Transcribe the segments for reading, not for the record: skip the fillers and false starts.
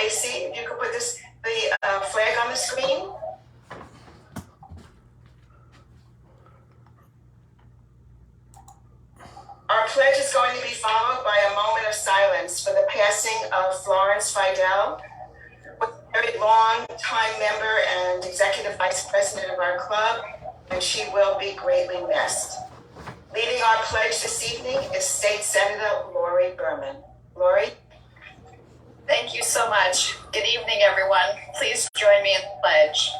Tracy, if you could put the flag on the screen. Our pledge is going to be followed by a moment of silence for the passing of Florence Fidel, a very long-time member and executive vice president of our club, and she will be greatly missed. Leading our pledge this evening is State Senator Lori Berman. Lori? Thank you so much. Good evening, everyone. Please join me in the pledge.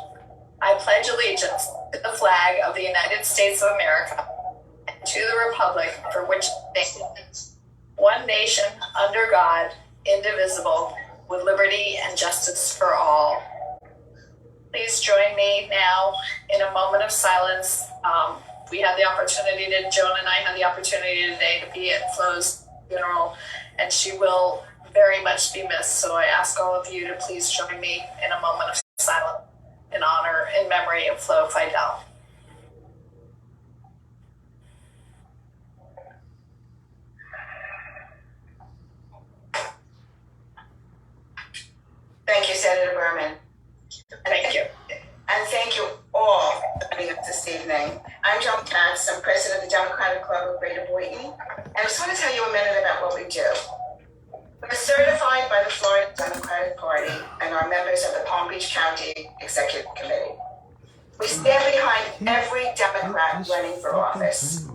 I pledge allegiance to the flag of the United States of America and to the republic for which it stands, one nation, under God, indivisible, with liberty and justice for all. Please join me now in a moment of silence. We had the opportunity Joan and I had the opportunity today to be at Flo's funeral, and she will very much be missed. So I ask all of you to please join me in a moment of silence in honor, in memory of Flo Fidel. Thank you, Senator Berman. Thank you. And thank you all for joining us this evening. I'm Joan Katz. I'm president of the Democratic Club of Greater Boynton. And I just want to tell you a minute about what we do. We're certified by the Florida Democratic Party and are members of the Palm Beach County Executive Committee. We stand behind every Democrat running for office.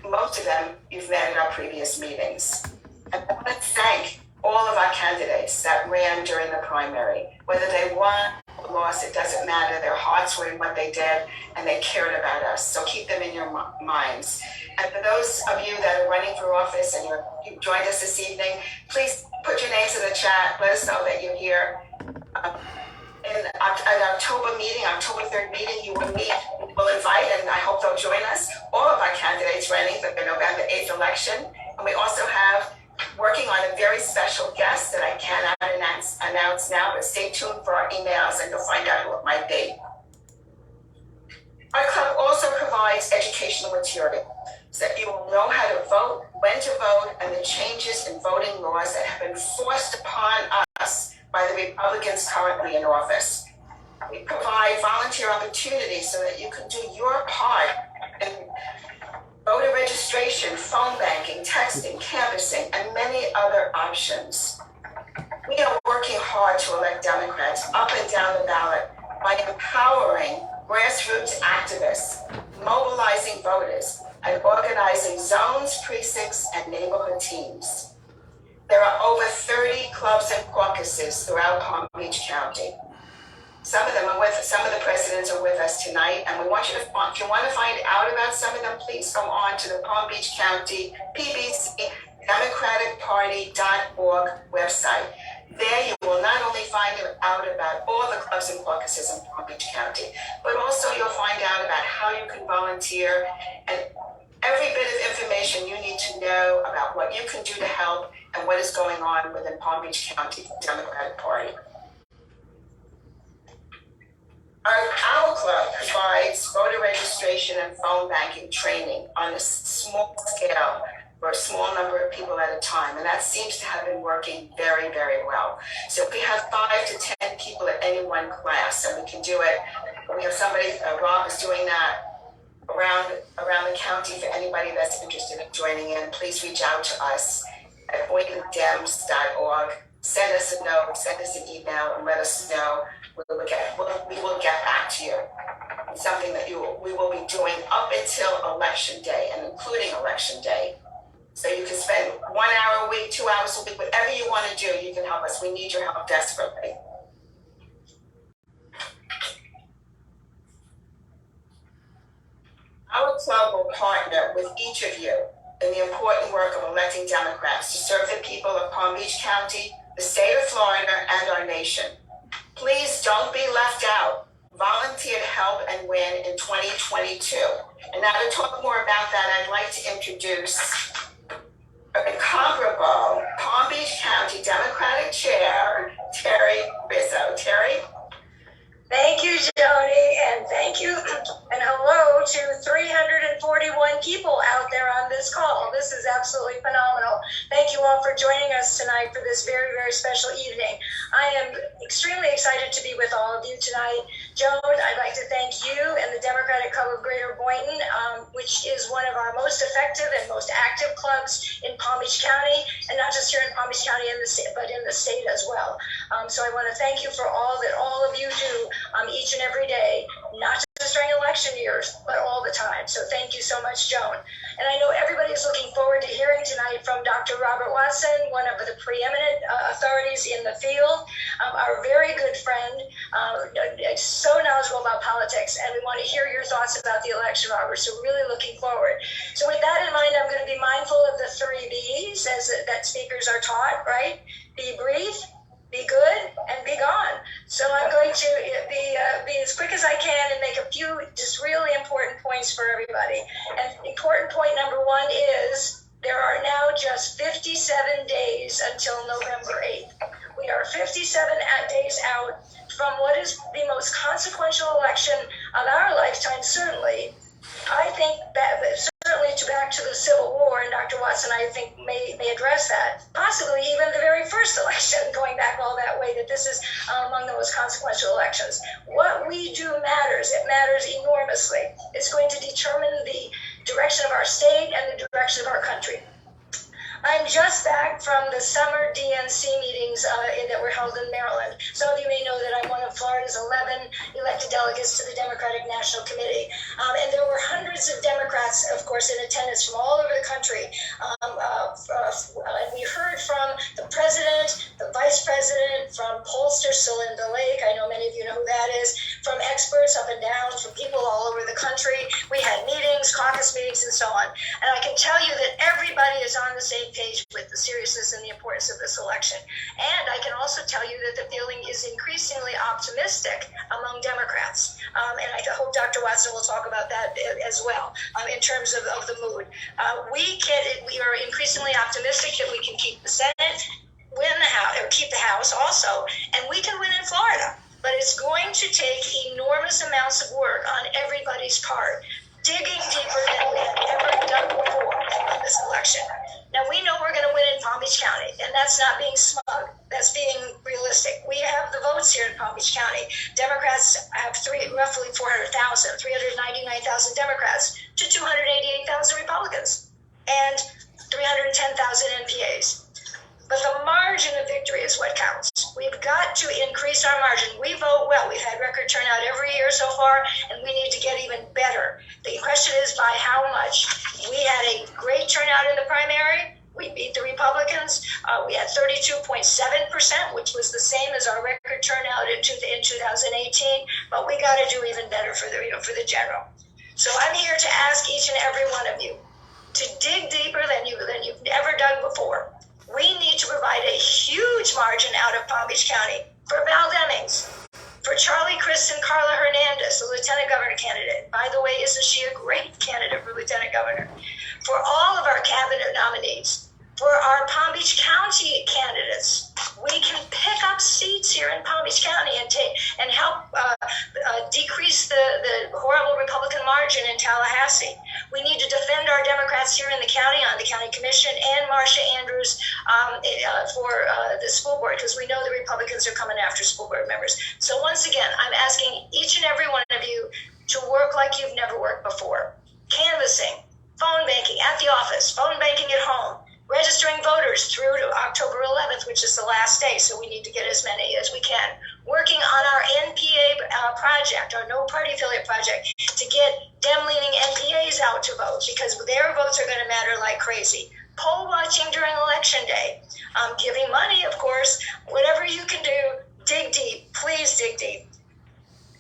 Most of them you've met at our previous meetings. And I want to thank all of our candidates that ran during the primary. Whether they won or lost, it doesn't matter. Their hearts were in what they did, and they cared about us. So keep them in your minds. And for those of you that are running for office and you joined us this evening, please put your names in the chat. Let us know that you're here. In an October meeting, October 3rd meeting, we'll invite, and I hope they'll join us, all of our candidates running for the November 8th election. And we also have working on a very special guest that I cannot announce now, but stay tuned for our emails and you'll find out who it might be. Our club also provides educational material so that you will know how to vote, when to vote, and the changes in voting laws that have been forced upon us by the Republicans currently in office. We provide volunteer opportunities so that you can do your part in voter registration, phone banking, texting, canvassing, and many other options. We are working hard to elect Democrats up and down the ballot by empowering grassroots activists, mobilizing voters, and organizing zones, precincts, and neighborhood teams. There are over 30 clubs and caucuses throughout Palm Beach County. Some of the presidents are with us tonight, and if you want to find out about some of them, please go on to the Palm Beach County PBC DemocraticParty.org website. There you will not only find out about all the clubs and caucuses in Palm Beach County, but also you'll find out about how you can volunteer and every bit of information you need to know about what you can do to help and what is going on within Palm Beach County Democratic Party. Our club provides voter registration and phone banking training on a small scale for a small number of people at a time, and that seems to have been working very, very well. So we have 5 to 10 people at any one class, and we can do it. We have somebody, Rob is doing that around the county for anybody that's interested in joining in. Please reach out to us at boyntondems.org. Send us a note, send us an email, and let us know. We will get back to you. It's something that we will be doing up until election day and including election day. So you can spend 1 hour a week, 2 hours a week, whatever you want to do, you can help us. We need your help desperately. Our club will partner with each of you in the important work of electing Democrats to serve the people of Palm Beach County, the state of Florida, and our nation. Please don't be left out. Volunteer to help and win in 2022. And now to talk more about that, I'd like to introduce an incomparable Palm Beach County Democratic Chair, Terry Rizzo. Terry? Thank you, Joni, and thank you, and hello to 341 people out there on this call. This is absolutely phenomenal. Thank you all for joining us tonight for this very, very special evening. I am extremely excited to be with all of you tonight. Joan, I'd like to thank you and the Democratic Club of Greater Boynton, which is one of our most effective and most active clubs in Palm Beach County, and not just here in Palm Beach County, but in the state as well. So I want to thank you for all that all of you do each and every day, not just during election years, but all the time. So thank you so much, Joan. And I know everybody's looking forward to hearing tonight from Dr. Robert Watson, one of the preeminent authorities in the field, our very good friend, so knowledgeable about politics, and we want to hear your thoughts about the election, Robert. So really looking forward. So with that in mind, I'm going to be mindful of the 3 B's that speakers are taught, right? Be brief, be good, and be gone. So I'm going to be as quick as I can and make a few just really important points for everybody. And important point number 1 is there are now just 57 days until November 8th. We are 57 days out from what is the most consequential election of our lifetime, certainly. I think that certainly back to the Civil War, and Dr. Watson, I think, may address that. Possibly even the very first election, going back all that way, that this is among the most consequential elections. What we do matters. It matters enormously. It's going to determine the direction of our state and the direction of our country. I'm just back from the summer DNC meetings that were held in Maryland. Some of you may know that I'm one of Florida's 11 elected delegates to the Democratic National Committee. And there were hundreds of Democrats, of course, in attendance from all over the country. We heard from the president, the vice president, from pollster Celinda Lake. I know many of you know who that is. From experts up and down, from people all over the country. We had meetings, caucus meetings, and so on. And I can tell you that everybody is on the same page with the seriousness and the importance of this election. And I can also tell you that the feeling is increasingly optimistic among Democrats. And I hope Dr. Watson will talk about that as well in terms of the mood. We are increasingly optimistic that we can keep the Senate, win the House, or keep the House also, and we can win in Florida. But it's going to take enormous amounts of work on everybody's part, digging deeper than we have ever done before on this election. Now, we know we're going to win in Palm Beach County, and that's not being smug. That's being realistic. We have the votes here in Palm Beach County. Democrats have roughly 400,000, 399,000 Democrats to 288,000 Republicans, and 310,000 NPAs. But the margin of victory is what counts. We've got to increase our margin. We vote well. We've had record turnout every year so far, and we need to get even better. The question is by how much. We had a great turnout in the primary. We beat the Republicans. We had 32.7%, which was the same as our record turnout in 2018. But we got to do even better for the general. So I'm here to ask each and every one of you to dig deeper than you've ever dug before. We need to provide a huge margin out of Palm Beach County for Val Demings, for Charlie Crist and Carla Hernandez, the lieutenant governor candidate. By the way, isn't she a great candidate for lieutenant governor? For all of our cabinet nominees, for our Palm Beach County candidates, we can pick up seats here in Palm Beach County and help decrease the horrible Republican margin in Tallahassee. We need to defend our Democrats here in the county on the county commission and Marcia Andrews for the school board, because we know the Republicans are coming after school board members. So once again, I'm asking each and every one of you to work like you've never worked before. Canvassing, phone banking at the office, phone banking at home, registering voters through to October 11th, which is the last day, so we need to get as many as we can. Working on our NPA project, our No Party Affiliate project, to get Dem-leaning NPAs out to vote, because their votes are going to matter like crazy. Poll watching during Election Day. Giving money, of course. Whatever you can do, dig deep. Please dig deep.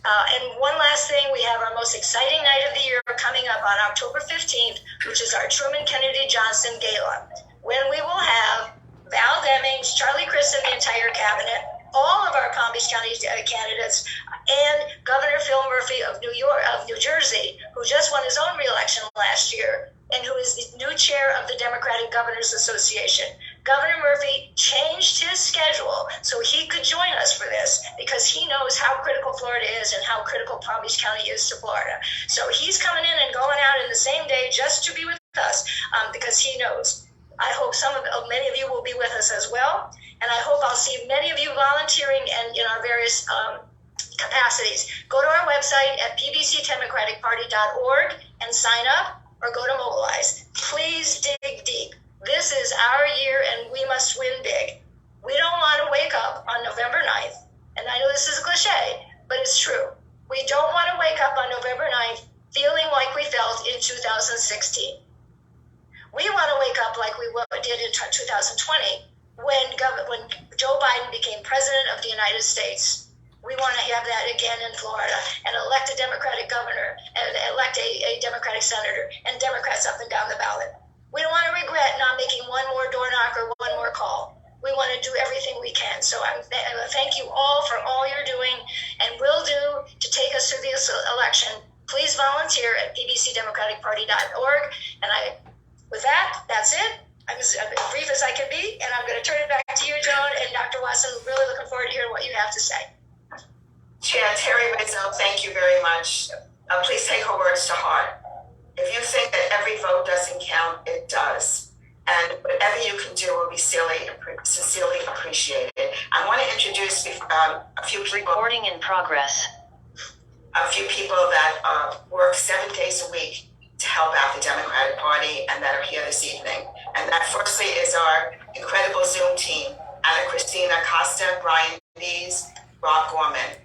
And one last thing, we have our most exciting night of the year coming up on October 15th, which is our Truman Kennedy Johnson Gala, when we will have Val Demings, Charlie Crist, and the entire cabinet, all of our Palm Beach County candidates, and Governor Phil Murphy of New Jersey, who just won his own re-election last year, and who is the new chair of the Democratic Governors Association. Governor Murphy changed his schedule so he could join us for this, because he knows how critical Florida is and how critical Palm Beach County is to Florida. So he's coming in and going out in the same day just to be with us, because he knows. I hope many of you will be with us as well. and I hope I'll see many of you volunteering and in our various capacities. Go to our website at pbcdemocraticparty.org and sign up, or go to Mobilize. Please dig deep. This is our year, and we must win big. We don't want to wake up on November 9th, and I know this is a cliche, but it's true. We don't want to wake up on November 9th feeling like we felt in 2016. We want to wake up like we did in 2020 when Joe Biden became president of the United States. We want to have that again in Florida, and elect a Democratic governor, and elect a Democratic senator, and Democrats up and down the ballot. We don't want to regret not making one more door knock or one more call. We want to do everything we can. So I thank you all for all you're doing and will do to take us through this election. Please volunteer at pbcdemocraticparty.org. And with that, that's it. I'm as brief as I can be, and I'm going to turn it back to you, Joan, and Dr. Watson. Really looking forward to hearing what you have to say. Chair Terry Rizzo, thank you very much. Please take her words to heart. If you think that every vote doesn't count, it does. And whatever you can do will be sincerely appreciated. I want to introduce a few people. Recording in progress. A few people that work 7 days a week to help out the Democratic Party and that are here this evening. And that firstly is our incredible Zoom team, Anna Cristina Costa, Brian Dees, Rob Gorman.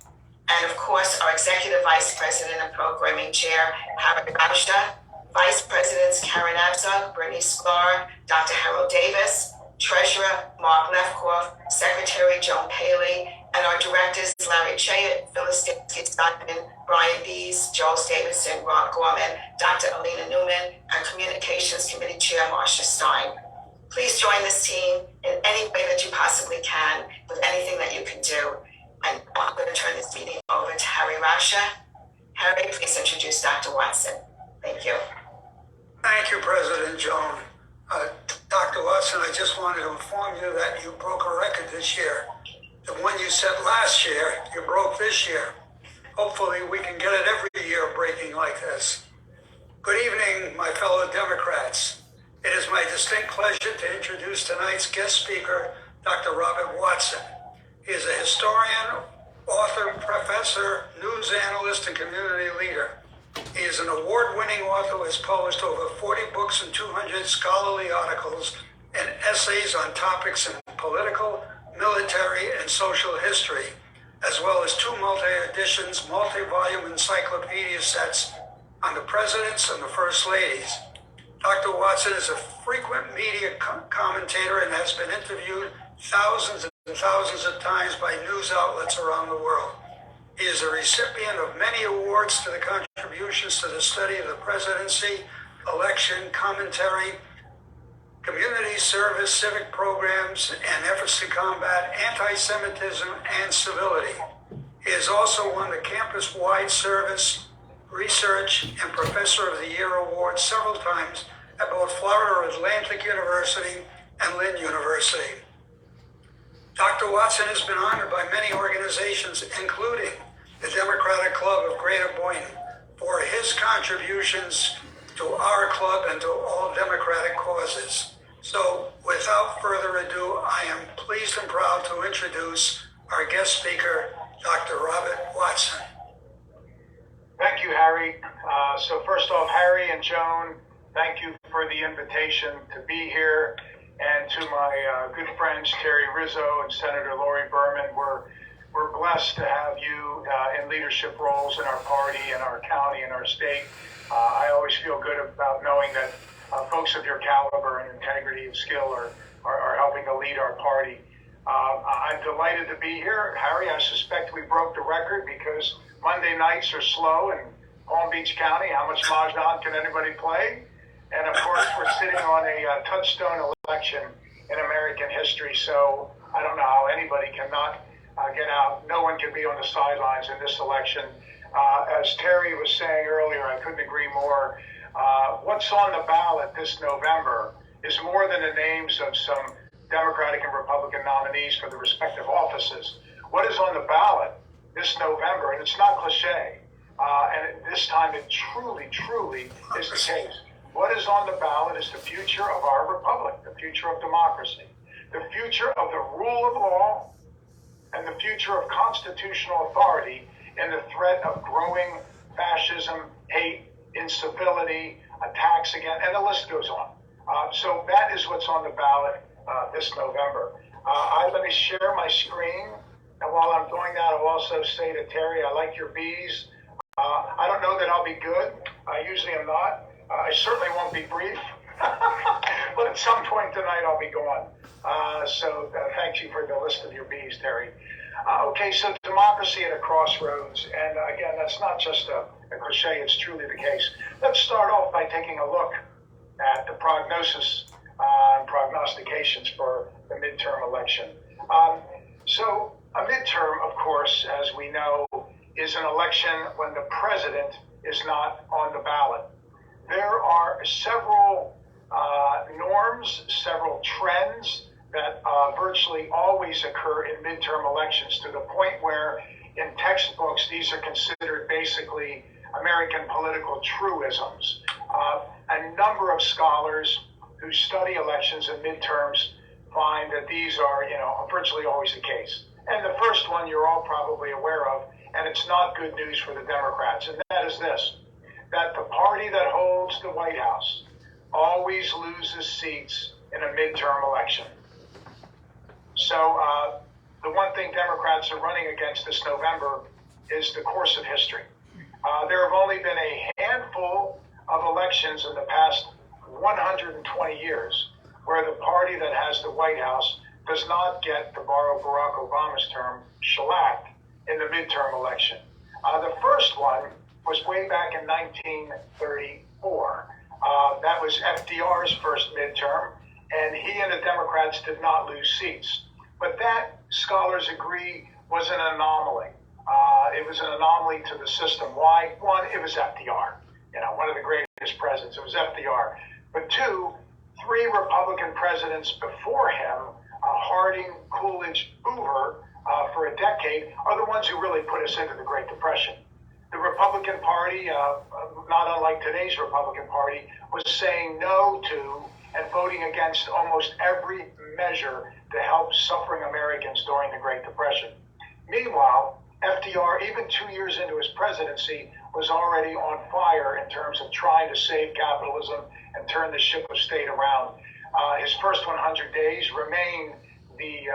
And of course, our Executive Vice President and Programming Chair, Harry Rauscher, Vice Presidents Karen Abzug, Bernice Sklar, Dr. Harold Davis, Treasurer Mark Lefkoff, Secretary Joan Paley, and our directors Larry Chayet, Phyllis Simon, Brian Dees, Joel Davidson, Rob Gorman, Dr. Alina Newman, and Communications Committee Chair Marcia Stein. Please join this team in any way that you possibly can with anything that you can do. And I'm going to turn this meeting over to Harry Rauscher. Harry, please introduce Dr. Watson. Thank you. Thank you, President Joan. Dr. Watson, I just wanted to inform you that you broke a record this year. The one you set last year, you broke this year. Hopefully we can get it every year breaking like this. Good evening, my fellow Democrats. It is my distinct pleasure to introduce tonight's guest speaker, Dr. Robert Watson. He is a historian, author, professor, news analyst, and community leader. He is an award-winning author who has published over 40 books and 200 scholarly articles and essays on topics in political, military, and social history, as well as 2 multi-editions, multi-volume encyclopedia sets on the presidents and the first ladies. Dr. Watson is a frequent media commentator and has been interviewed thousands and thousands of times by news outlets around the world. He is a recipient of many awards to the contributions to the study of the presidency, election, commentary, community service, civic programs, and efforts to combat anti-Semitism and civility. He has also won the campus-wide service, research, and Professor of the Year awards several times at both Florida Atlantic University and Lynn University. Dr. Watson has been honored by many organizations, including the Democratic Club of Greater Boynton, for his contributions to our club and to all democratic causes. So, without further ado, I am pleased and proud to introduce our guest speaker, Dr. Robert Watson. Thank you, Harry. So first off, Harry and Joan, thank you for the invitation to be here. And to my good friends, Terry Rizzo and Senator Lori Berman, we're blessed to have you in leadership roles in our party, in our county, in our state. I always feel good about knowing that folks of your caliber and integrity and skill are helping to lead our party. I'm delighted to be here. Harry, I suspect we broke the record because Monday nights are slow in Palm Beach County. How much mahjong can anybody play? And of course, we're sitting on a touchstone election in American history. So I don't know how anybody cannot get out. No one can be on the sidelines in this election. As Terry was saying earlier, I couldn't agree more. What's on the ballot this November is more than the names of some Democratic and Republican nominees for the respective offices. What is on the ballot this November, and it's not cliche, and this time it truly is the case. What is on the ballot is the future of our republic, the future of democracy. the future of the rule of law and the future of constitutional authority in the threat of growing fascism, hate, incivility, attacks again, and the list goes on. So that is what's on the ballot this November. Let me share my screen. And while I'm doing that, I'll also say to Terry, I like your bees. I don't know that I'll be good. I usually am not. I certainly won't be brief. But at some point tonight, I'll be gone. So thank you for the list of your bees, Terry. Okay, so democracy at a crossroads. And again, that's not just a cliche, it's truly the case. Let's start off by taking a look at the prognosis and prognostications for the midterm election. So a midterm, of course, as we know, is an election when the president is not on the ballot. There are several norms, several trends that virtually always occur in midterm elections, to the point where in textbooks these are considered basically American political truisms. A number of scholars who study elections and midterms find that these are, virtually always the case. And the first one you're all probably aware of, and it's not good news for the Democrats, and that is this, that the party that holds the White House always loses seats in a midterm election. So the one thing Democrats are running against this November is the course of history. There have only been a handful of elections in the past 120 years where the party that has the White House does not get, to borrow Barack Obama's term, shellacked in the midterm election. The first one was way back in 1934. That was FDR's first midterm, and he and the Democrats did not lose seats. But that, scholars agree, was an anomaly. It was an anomaly to the system. Why? One, it was FDR, one of the greatest presidents. It was FDR. But two, three Republican presidents before him, Harding, Coolidge, Hoover, for a decade, are the ones who really put us into the Great Depression. The Republican Party, not unlike today's Republican Party, was saying no to and voting against almost every measure to help suffering Americans during the Great Depression. Meanwhile, FDR, even 2 years into his presidency, was already on fire in terms of trying to save capitalism and turn the ship of state around. His first 100 days remain the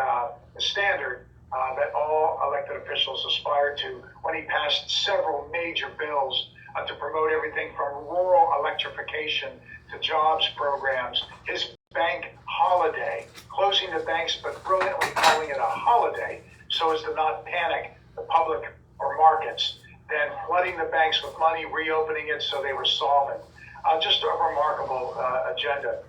standard that all elected officials aspire to, when he passed several major bills to promote everything from rural electrification to jobs programs. His bank holiday, closing the banks but brilliantly calling it a holiday so as to not panic the public or markets, then flooding the banks with money, reopening it so they were solvent. Just a remarkable agenda.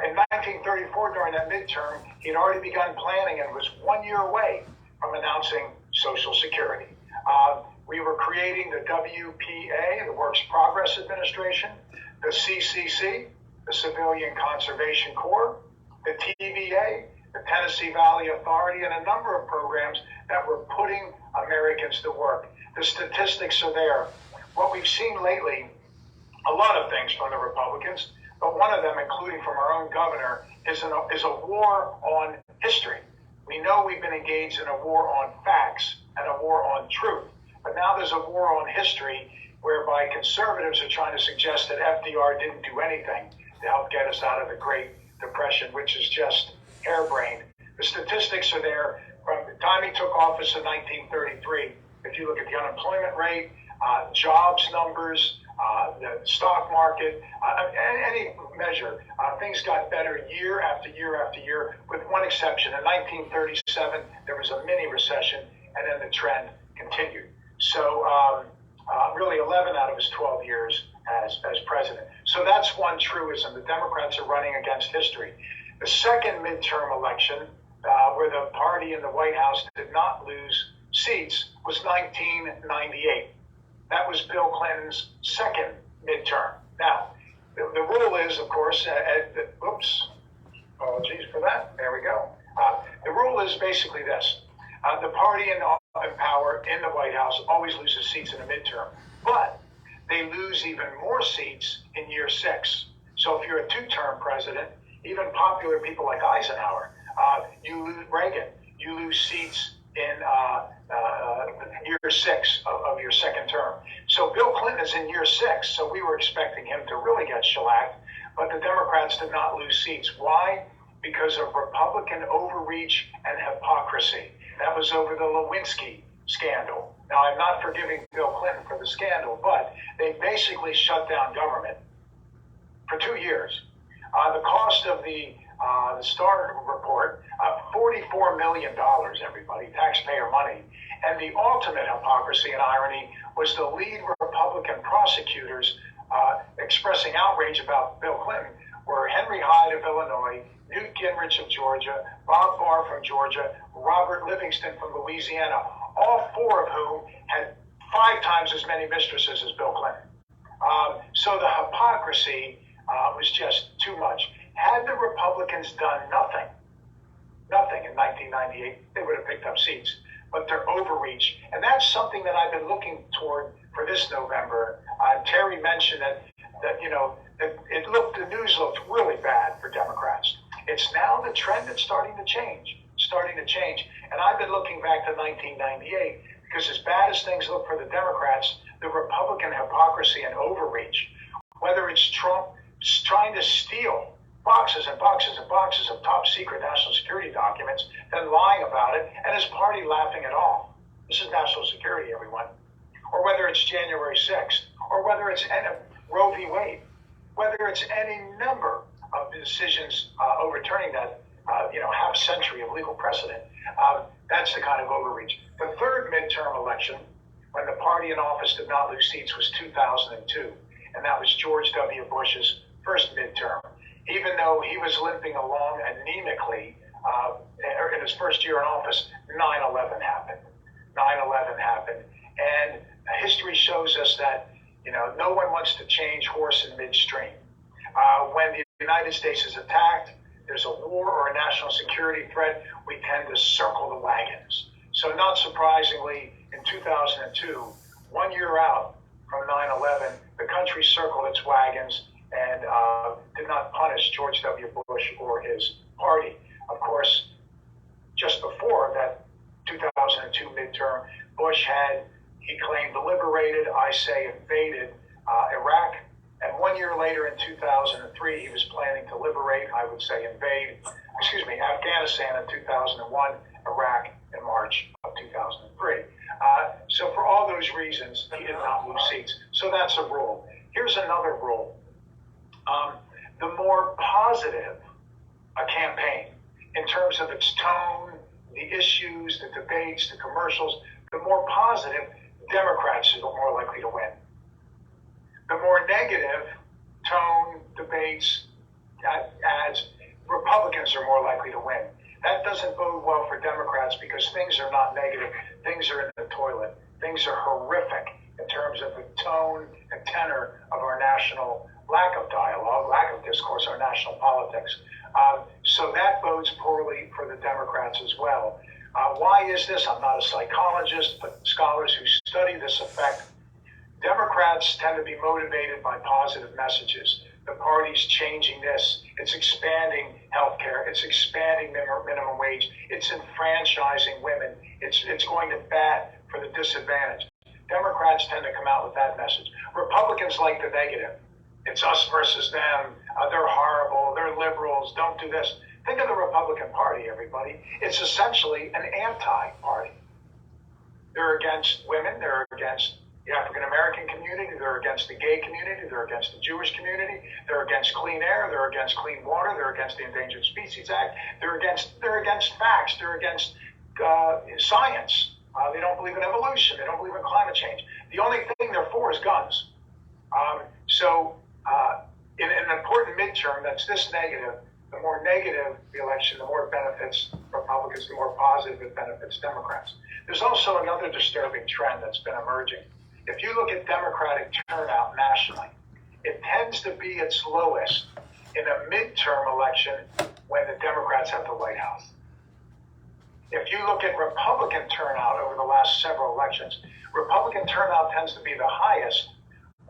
In 1934, during that midterm, he'd already begun planning and was 1 year away from announcing Social Security. We were creating the WPA, the Works Progress Administration, the CCC, the Civilian Conservation Corps, the TVA, the Tennessee Valley Authority, and a number of programs that were putting Americans to work. The statistics are there. What we've seen lately, a lot of things from the Republicans, but one of them, including from our own governor, is a war on history. We know we've been engaged in a war on facts and a war on truth, but now there's a war on history whereby conservatives are trying to suggest that FDR didn't do anything to help get us out of the Great Depression, which is just harebrained. The statistics are there from the time he took office in 1933. If you look at the unemployment rate, jobs numbers, the stock market, any measure, things got better year after year after year, with one exception. In 1937, there was a mini recession, and then the trend continued. So really 11 out of his 12 years as president. So that's one truism. The Democrats are running against history. The second midterm election, where the party in the White House did not lose seats, was 1998. That was Bill Clinton's second midterm. Now, the rule is, of course, apologies for that. There we go. The rule is basically this. The party in power in the White House always loses seats in a midterm, but they lose even more seats in year 6. So if you're a 2-term president, even popular people like Eisenhower You lose Reagan. You lose seats in year 6 of your second term. So Bill Clinton is in year 6, so we were expecting him to really get shellacked, but the Democrats did not lose seats. Why? Because of Republican overreach and hypocrisy. That was over the Lewinsky scandal. Now, I'm not forgiving Bill Clinton for the scandal, but they basically shut down government for 2 years. The cost of the Starr report, $44 million, everybody, taxpayer money. And the ultimate hypocrisy and irony was the lead Republican prosecutors expressing outrage about Bill Clinton were Henry Hyde of Illinois, Newt Gingrich of Georgia, Bob Barr from Georgia, Robert Livingston from Louisiana, all 4 of whom had 5 times as many mistresses as Bill Clinton. So the hypocrisy was just too much. Had the Republicans done nothing in 1998, they would have picked up seats. But their overreach, and that's something that I've been looking toward for this November. Terry mentioned that the news looked really bad for Democrats. It's now the trend that's starting to change. And I've been looking back to 1998 because as bad as things look for the Democrats, the Republican hypocrisy and overreach, whether it's Trump trying to steal boxes and boxes and boxes of top secret national security documents, then lying about it, and his party laughing it off. This is national security, everyone. Or whether it's January 6th, or whether it's Roe v. Wade, whether it's any number of decisions overturning that half century of legal precedent. That's the kind of overreach. The third midterm election, when the party in office did not lose seats, was 2002, and that was George W. Bush's first midterm. Even though he was limping along anemically in his first year in office, 9/11 happened. 9/11 happened. And history shows us that, no one wants to change horse in midstream. When the United States is attacked, there's a war or a national security threat, we tend to circle the wagons. So not surprisingly, in 2002, 1 year out from 9/11, the country circled its wagons and did not punish George W. Bush or his party. Of course, just before that 2002 midterm, Bush he claimed liberated, I say invaded Iraq. And 1 year later in 2003, he was planning to liberate, I would say Afghanistan in 2001, Iraq in March of 2003. So for all those reasons, he did not lose seats. So that's a rule. Here's another rule. The more positive a campaign, in terms of its tone, the issues, the debates, the commercials, the more positive, Democrats are more likely to win. The more negative tone, debates, ads, Republicans are more likely to win. That doesn't bode well for Democrats because things are not negative. Things are in the toilet. Things are horrific in terms of the tone and tenor of our national lack of dialogue, lack of discourse, our national politics. So that bodes poorly for the Democrats as well. Why is this? I'm not a psychologist, but scholars who study this effect. Democrats tend to be motivated by positive messages. The party's changing this. It's expanding healthcare. It's expanding minimum wage. It's enfranchising women. It's going to bat for the disadvantaged. Democrats tend to come out with that message. Republicans like the negative. It's us versus them. They're horrible. They're liberals. Don't do this. Think of the Republican Party, everybody. It's essentially an anti-party. They're against women. They're against the African-American community. They're against the gay community. They're against the Jewish community. They're against clean air. They're against clean water. They're against the Endangered Species Act. They're against facts. They're against science. They don't believe in evolution. They don't believe in climate change. The only thing they're for is guns. In an important midterm that's this negative, the more negative the election, the more it benefits Republicans, the more positive it benefits Democrats. There's also another disturbing trend that's been emerging. If you look at Democratic turnout nationally, it tends to be its lowest in a midterm election when the Democrats have the White House. If you look at Republican turnout over the last several elections, Republican turnout tends to be the highest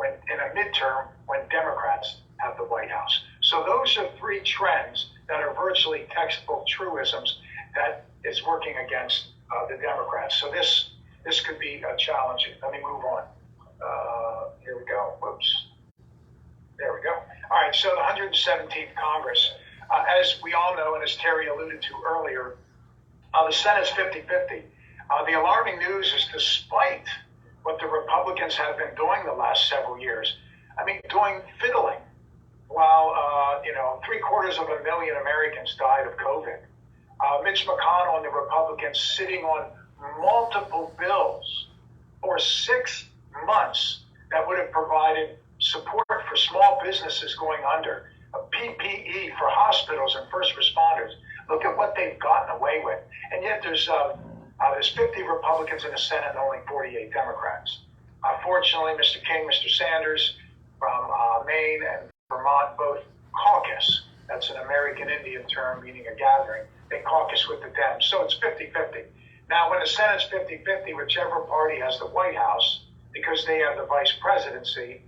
in a midterm when Democrats have the White House. So those are three trends that are virtually textbook truisms that is working against the Democrats. So this could be challenging. Let me move on. Here we go. Whoops. There we go. All right, so the 117th Congress, as we all know, and as Terry alluded to earlier, the Senate's 50-50. The alarming news is despite what the Republicans have been doing the last several years, doing fiddling, while, 750,000 Americans died of COVID. Mitch McConnell and the Republicans sitting on multiple bills for 6 months that would have provided support for small businesses going under, a PPE for hospitals and first responders. Look at what they've gotten away with. And yet there's 50 Republicans in the Senate and only 48 Democrats. Fortunately, Mr. King, Mr. Sanders from Maine and Vermont both caucus. That's an American Indian term meaning a gathering. They caucus with the Dems. So it's 50-50. Now, when the Senate's 50-50, whichever party has the White House, because they have the vice presidency,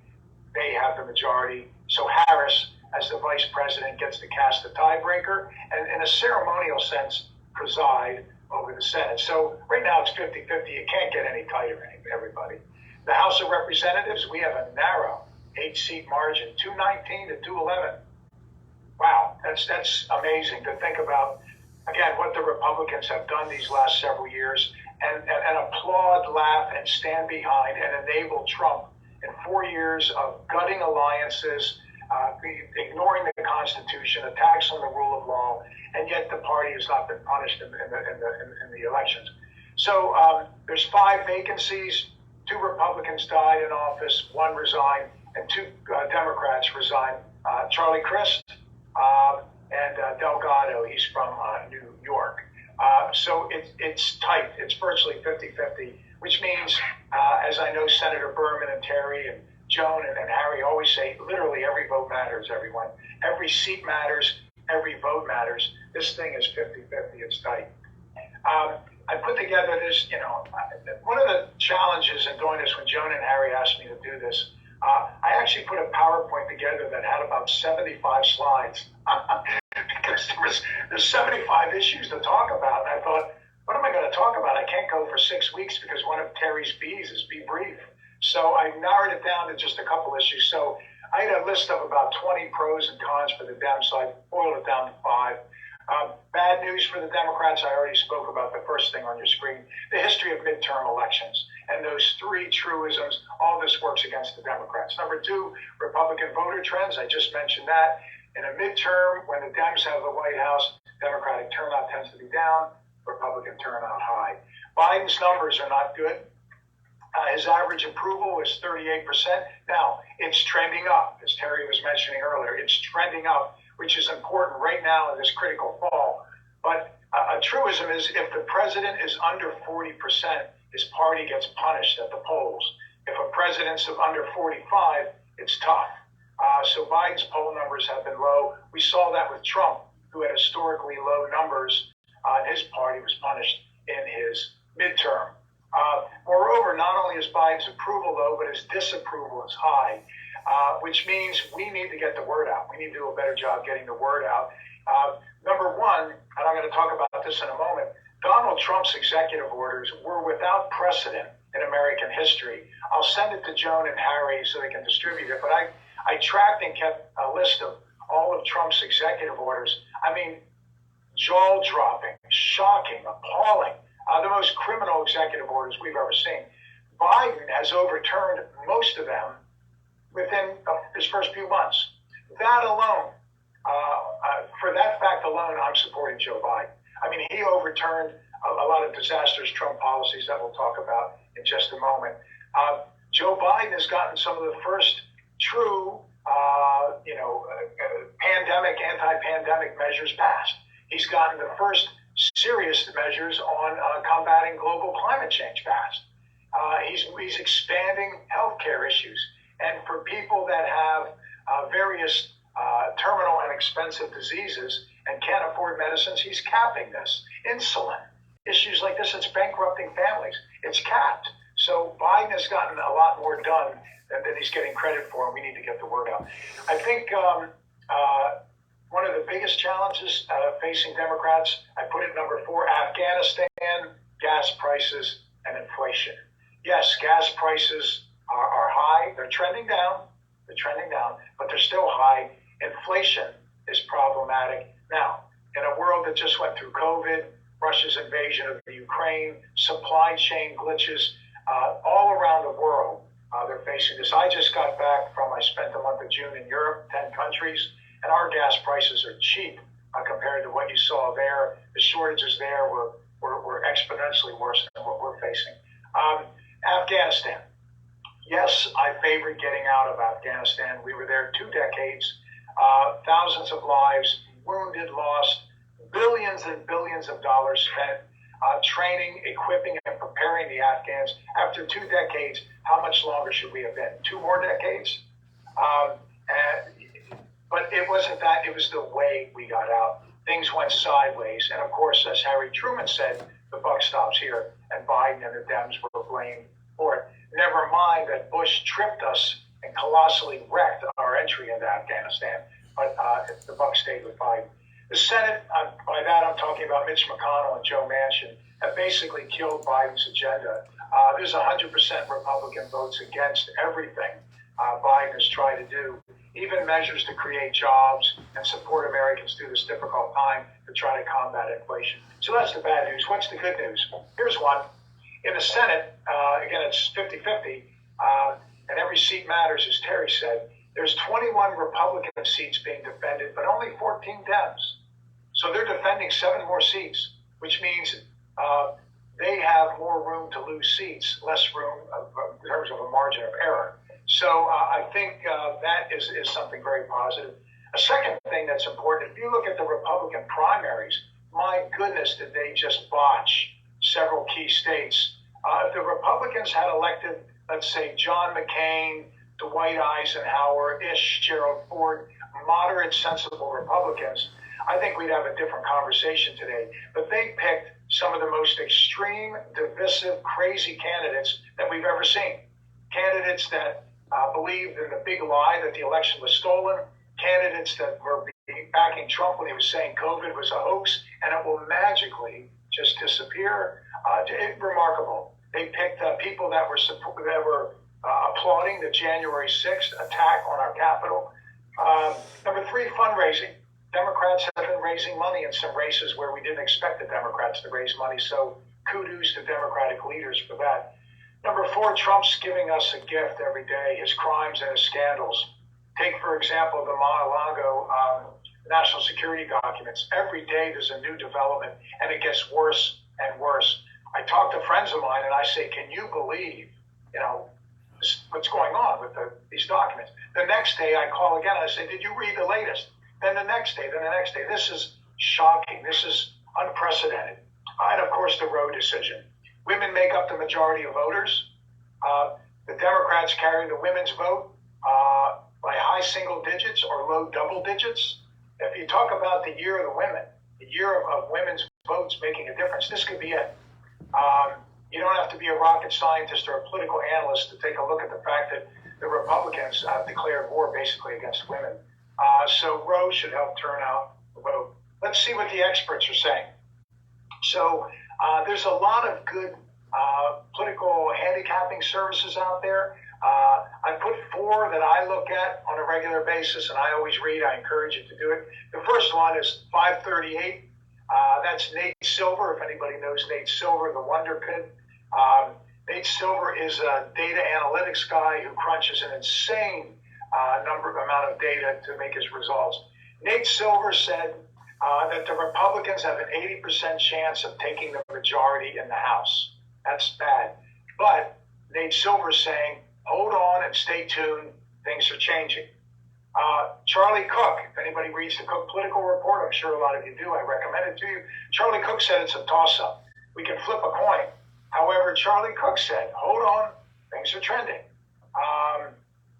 they have the majority. So Harris, as the vice president, gets to cast the tiebreaker and, in a ceremonial sense, preside over the Senate. So right now it's 50-50. It can't get any tighter, everybody. The House of Representatives, we have a narrow 8-seat margin, 219 to 211. Wow, that's amazing to think about. Again, what the Republicans have done these last several years, and applaud, laugh, and stand behind and enable Trump in 4 years of gutting alliances, ignoring the Constitution, attacks on the rule of law, and yet the party has not been punished in the elections. So there's 5 vacancies. 2 Republicans died in office, 1 resigned, and 2 Democrats resigned. Charlie Crist and Delgado, he's from New York. So it's tight. It's virtually 50-50, which means, as I know Senator Berman and Terry and Joan and Harry always say, literally every vote matters, everyone. Every seat matters, every vote matters. This thing is 50-50, it's tight. I put together this, one of the challenges in doing this when Joan and Harry asked me to do this, I actually put a PowerPoint together that had about 75 slides because there's 75 issues to talk about. And I thought, what am I going to talk about? I can't go for 6 weeks because one of Terry's B's is be brief. So I narrowed it down to just a couple issues. So I had a list of about 20 pros and cons for the Dems, so I boiled it down to 5. Bad news for the Democrats, I already spoke about the first thing on your screen, the history of midterm elections. And those 3 truisms, all this works against the Democrats. Number 2, Republican voter trends, I just mentioned that. In a midterm, when the Dems have the White House, Democratic turnout tends to be down, Republican turnout high. Biden's numbers are not good. His average approval is 38%. Now, it's trending up, as Terry was mentioning earlier. It's trending up, which is important right now in this critical fall. But a truism is if the president is under 40%, his party gets punished at the polls. If a president's of under 45, it's tough. So Biden's poll numbers have been low. We saw that with Trump, who had historically low numbers. His party was punished in his midterm. Moreover, not only is Biden's approval low, but his disapproval is high, which means we need to get the word out. We need to do a better job getting the word out. Number 1, and I'm going to talk about this in a moment, Donald Trump's executive orders were without precedent in American history. I'll send it to Joan and Harry so they can distribute it, but I tracked and kept a list of all of Trump's executive orders. Jaw-dropping, shocking, appalling. The most criminal executive orders we've ever seen. Biden has overturned most of them within his first few months. That alone, for that fact alone, I'm supporting Joe Biden. He overturned a lot of disastrous Trump policies that we'll talk about in just a moment. Joe Biden has gotten some of the first true, anti-pandemic measures passed. He's gotten the first serious measures on combating global climate change passed. He's expanding healthcare issues. And for people that have various terminal and expensive diseases and can't afford medicines, he's capping this. Insulin, issues like this, it's bankrupting families. It's capped. So Biden has gotten a lot more done than he's getting credit for, and we need to get the word out. I think one of the biggest challenges facing Democrats, I put it number 4, Afghanistan, gas prices, and inflation. Yes, gas prices are high. They're trending down. But they're still high. Inflation is problematic. Now, in a world that just went through COVID, Russia's invasion of the Ukraine, supply chain glitches, all around the world, they're facing this. I just got back I spent the month of June in Europe, 10 countries, and our gas prices are cheap compared to what you saw there. The shortages there were exponentially worse than what we're facing. Afghanistan. Yes, I favored getting out of Afghanistan. We were there 2 decades, thousands of lives, wounded, lost, billions and billions of dollars spent training, equipping, and preparing the Afghans. After 2 decades, how much longer should we have been? 2 more decades? But it wasn't that. It was the way we got out. Things went sideways. And of course, as Harry Truman said, the buck stops here, and Biden and the Dems were blamed for it. Never mind that Bush tripped us and colossally wrecked our entry into Afghanistan, but the buck stayed with Biden. The Senate, by that I'm talking about Mitch McConnell and Joe Manchin, have basically killed Biden's agenda. There's 100% Republican votes against everything Biden has tried to do, even measures to create jobs and support Americans through this difficult time to try to combat inflation. So that's the bad news. What's the good news? Here's one. In the Senate, again, it's 50-50, and every seat matters, as Terry said. There's 21 Republican seats being defended, but only 14 Dems. So they're defending 7 more seats, which means they have more room to lose seats, less room in terms of a margin of error. So I think that is something very positive. A second thing that's important, if you look at the Republican primaries, my goodness, did they just botch several key states. If the Republicans had elected, let's say, John McCain, Dwight Eisenhower, Gerald Ford, moderate, sensible Republicans, I think we'd have a different conversation today. But they picked some of the most extreme, divisive, crazy candidates that we've ever seen. Candidates that believed in the big lie that the election was stolen, candidates that were backing Trump when he was saying COVID was a hoax and it will magically just disappear. Remarkable. They picked people that were applauding the January 6th attack on our Capitol. Number 3, fundraising. Democrats have been raising money in some races where we didn't expect the Democrats to raise money, so kudos to Democratic leaders for that. Number 4, Trump's giving us a gift every day, his crimes and his scandals. Take, for example, the Mar-a-Lago national security documents. Every day there's a new development, and it gets worse and worse. I talk to friends of mine, and I say, can you believe, what's going on with these documents? The next day I call again, and I say, did you read the latest? Then the next day, This is shocking. This is unprecedented. And of course, the Roe decision. Women make up the majority of voters. The Democrats carry the women's vote by high single digits or low double digits. If you talk about the year of the women, the year of women's votes making a difference, this could be it. You don't have to be a rocket scientist or a political analyst to take a look at the fact that the Republicans declared war basically against women. So Roe should help turn out the vote. Let's see what the experts are saying. So there's a lot of good political handicapping services out there. I put 4 that I look at on a regular basis, and I always read. I encourage you to do it. The first one is 538. That's Nate Silver, if anybody knows Nate Silver, the Wonder Kid. Nate Silver is a data analytics guy who crunches an insane amount of data to make his results. Nate Silver said that the Republicans have an 80% chance of taking the majority in the House. That's bad. But Nate Silver's saying, hold on and stay tuned. Things are changing. Charlie Cook, if anybody reads the Cook Political Report, I'm sure a lot of you do, I recommend it to you. Charlie Cook said it's a toss-up. We can flip a coin. However, Charlie Cook said, hold on, things are trending.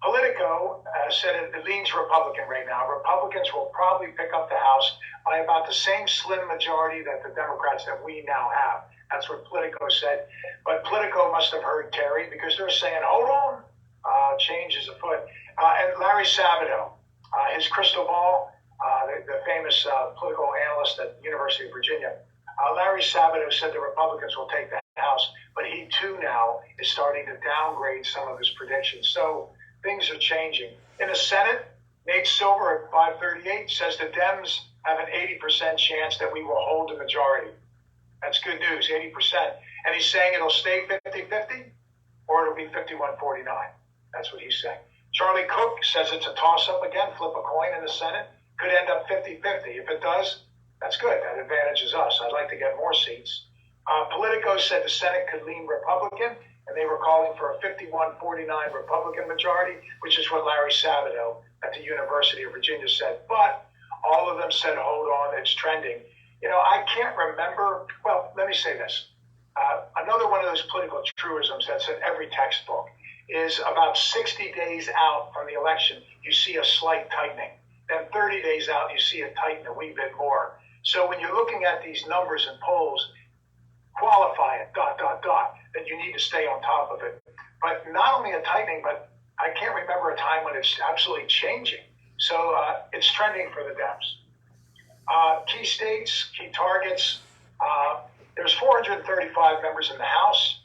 Politico said it leans Republican right now. Republicans will probably pick up the House by about the same slim majority that the Democrats that we now have. That's what Politico said. But Politico must have heard Terry because they're saying, hold on, change is afoot. And Larry Sabato. His crystal ball, the famous political analyst at the University of Virginia, Larry Sabato, said the Republicans will take the House, but he too now is starting to downgrade some of his predictions. So things are changing. In the Senate, Nate Silver at 538 says the Dems have an 80% chance that we will hold the majority. That's good news, 80%. And he's saying it'll stay 50-50 or it'll be 51-49. That's what he's saying. Charlie Cook says it's a toss-up again, flip a coin in the Senate. Could end up 50-50. If it does, that's good. That advantages us. I'd like to get more seats. Politico said the Senate could lean Republican, and they were calling for a 51-49 Republican majority, which is what Larry Sabato at the University of Virginia said. But all of them said, hold on, it's trending. You know, I can't remember. Well, let me say this. Another one of those political truisms that's in every textbook is about 60 days out from the election, you see a slight tightening. Then 30 days out, you see it tighten a wee bit more. So when you're looking at these numbers and polls, qualify it, that you need to stay on top of it. But not only a tightening, but I can't remember a time when it's absolutely changing. So it's trending for the Dems. Key states, key targets. There's 435 members in the House,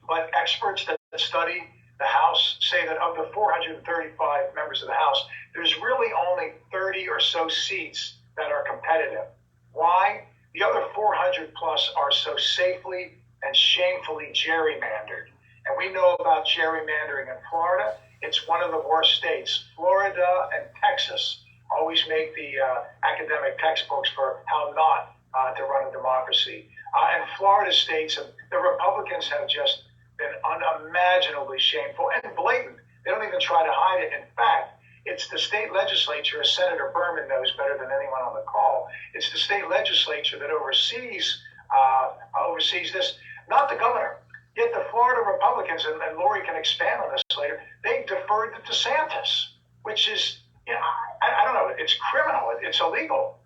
but experts that study the House say that of the 435 members of the House, there's really only 30 or so seats that are competitive. Why? The other 400 plus are so safely and shamefully gerrymandered. And we know about gerrymandering in Florida. It's one of the worst states. Florida and Texas always make the academic textbooks for how not to run a democracy. And Florida states, the Republicans have just been unimaginably shameful and blatant. They don't even try to hide it. In fact, it's the state legislature, as Senator Berman knows better than anyone on the call, it's the state legislature that oversees this, not the governor. Yet the Florida Republicans, and Lori can expand on this later, they deferred to DeSantis, which is, you know, I don't know, it's criminal, it's illegal.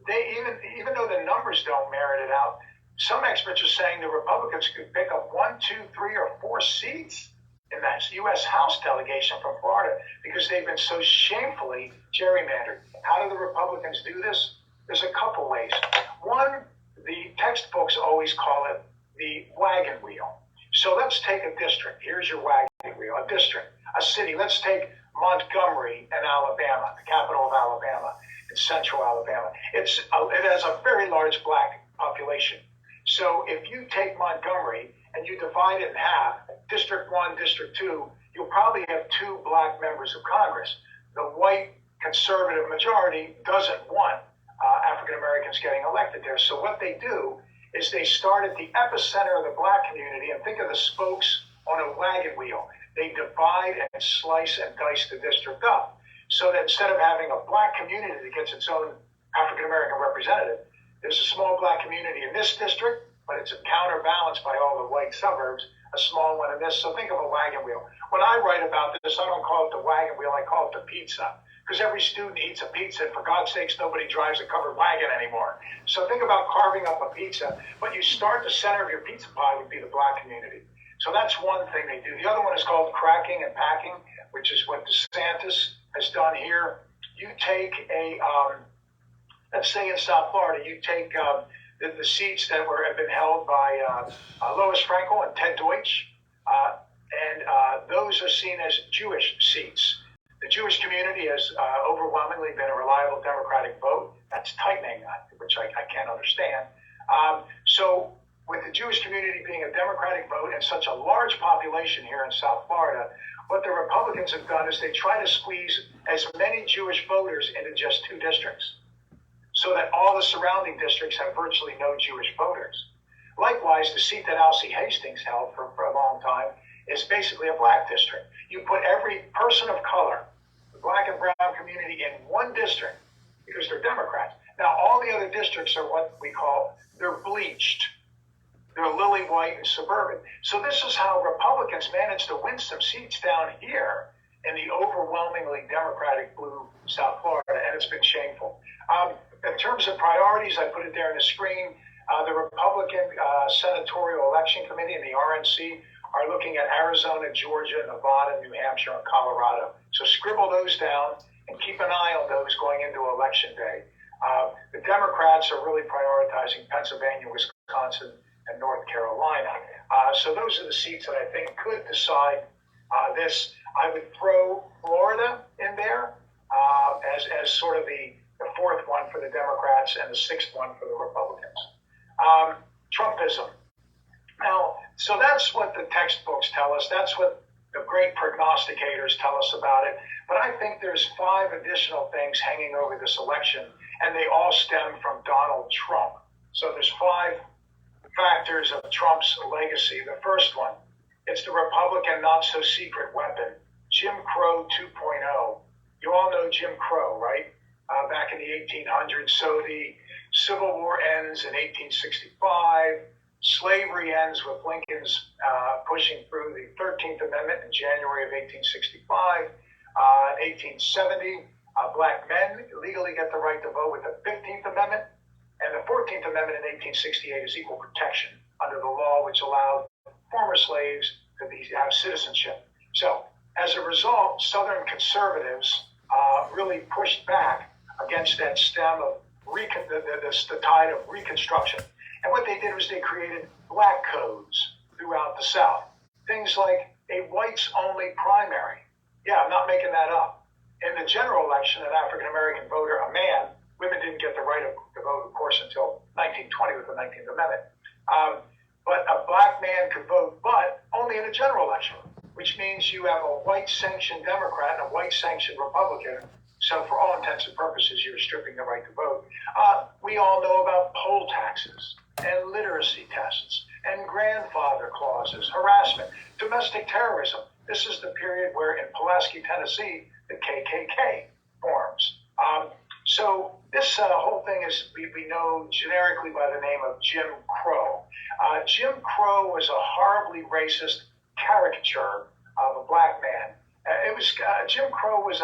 They even though the numbers don't merit it out, some experts are saying the Republicans could pick up 1, 2, 3, or 4 seats in that U.S. House delegation from Florida because they've been so shamefully gerrymandered. How do the Republicans do this? There's a couple ways. One, the textbooks always call it the wagon wheel. So let's take a district. Here's your wagon wheel, a district, a city. Let's take Montgomery in Alabama, the capital of Alabama, in central Alabama. It has a very large black population. So if you take Montgomery and you divide it in half, District 1, District 2, you'll probably have 2 black members of Congress. The white conservative majority doesn't want African Americans getting elected there. So what they do is they start at the epicenter of the black community and think of the spokes on a wagon wheel. They divide and slice and dice the district up so that instead of having a black community that gets its own African American representative, there's a small black community in this district, but it's counterbalanced by all the white suburbs, a small one in this. So think of a wagon wheel. When I write about this, I don't call it the wagon wheel, I call it the pizza. Because every student eats a pizza, and for God's sakes, nobody drives a covered wagon anymore. So think about carving up a pizza, but you start the center of your pizza pie would be the black community. So that's one thing they do. The other one is called cracking and packing, which is what DeSantis has done here. You take let's say in South Florida, you take the seats that have been held by Lois Frankel and Ted Deutsch, and those are seen as Jewish seats. The Jewish community has overwhelmingly been a reliable Democratic vote. That's tightening, which I can't understand. So with the Jewish community being a Democratic vote and such a large population here in South Florida, what the Republicans have done is they try to squeeze as many Jewish voters into just 2 districts so that all the surrounding districts have virtually no Jewish voters. Likewise, the seat that Alcee Hastings held for a long time is basically a black district. You put every person of color, the black and brown community, in one district because they're Democrats. Now, all the other districts are what we call, they're bleached. They're lily white and suburban. So this is how Republicans managed to win some seats down here in the overwhelmingly Democratic blue South Florida, and it's been shameful. In terms of priorities, I put it there on the screen. The Republican Senatorial Election Committee and the RNC are looking at Arizona, Georgia, Nevada, New Hampshire, and Colorado. So scribble those down and keep an eye on those going into Election Day. The Democrats are really prioritizing Pennsylvania, Wisconsin, and North Carolina. So those are the seats that I think could decide this. I would throw Florida in there as sort of the fourth one for the Democrats and the sixth one for the Republicans. Trumpism. Now, so that's what the textbooks tell us. That's what the great prognosticators tell us about it. But I think there's 5 additional things hanging over this election, and they all stem from Donald Trump. So there's 5 factors of Trump's legacy. The first one, it's the Republican not-so-secret weapon, Jim Crow 2.0. You all know Jim Crow, right? Back in the 1800s. So the Civil War ends in 1865. Slavery ends with Lincoln's pushing through the 13th Amendment in January of 1865. In 1870, black men legally get the right to vote with the 15th Amendment. And the 14th Amendment in 1868 is equal protection under the law, which allowed former slaves to have citizenship. So as a result, Southern conservatives really pushed back against that stem of the tide of Reconstruction. And what they did was they created black codes throughout the South. Things like a whites-only primary. Yeah, I'm not making that up. In the general election, an African-American voter, a man, women didn't get the right to vote, of course, until 1920 with the 19th Amendment. But a black man could vote, but only in a general election, which means you have a white-sanctioned Democrat and a white-sanctioned Republican. So for all intents and purposes, you're stripping the right to vote. We all know about poll taxes and literacy tests and grandfather clauses, harassment, domestic terrorism. This is the period where in Pulaski, Tennessee, the KKK forms. So this whole thing is, we know generically by the name of Jim Crow. Jim Crow was a horribly racist caricature of a black man. Jim Crow was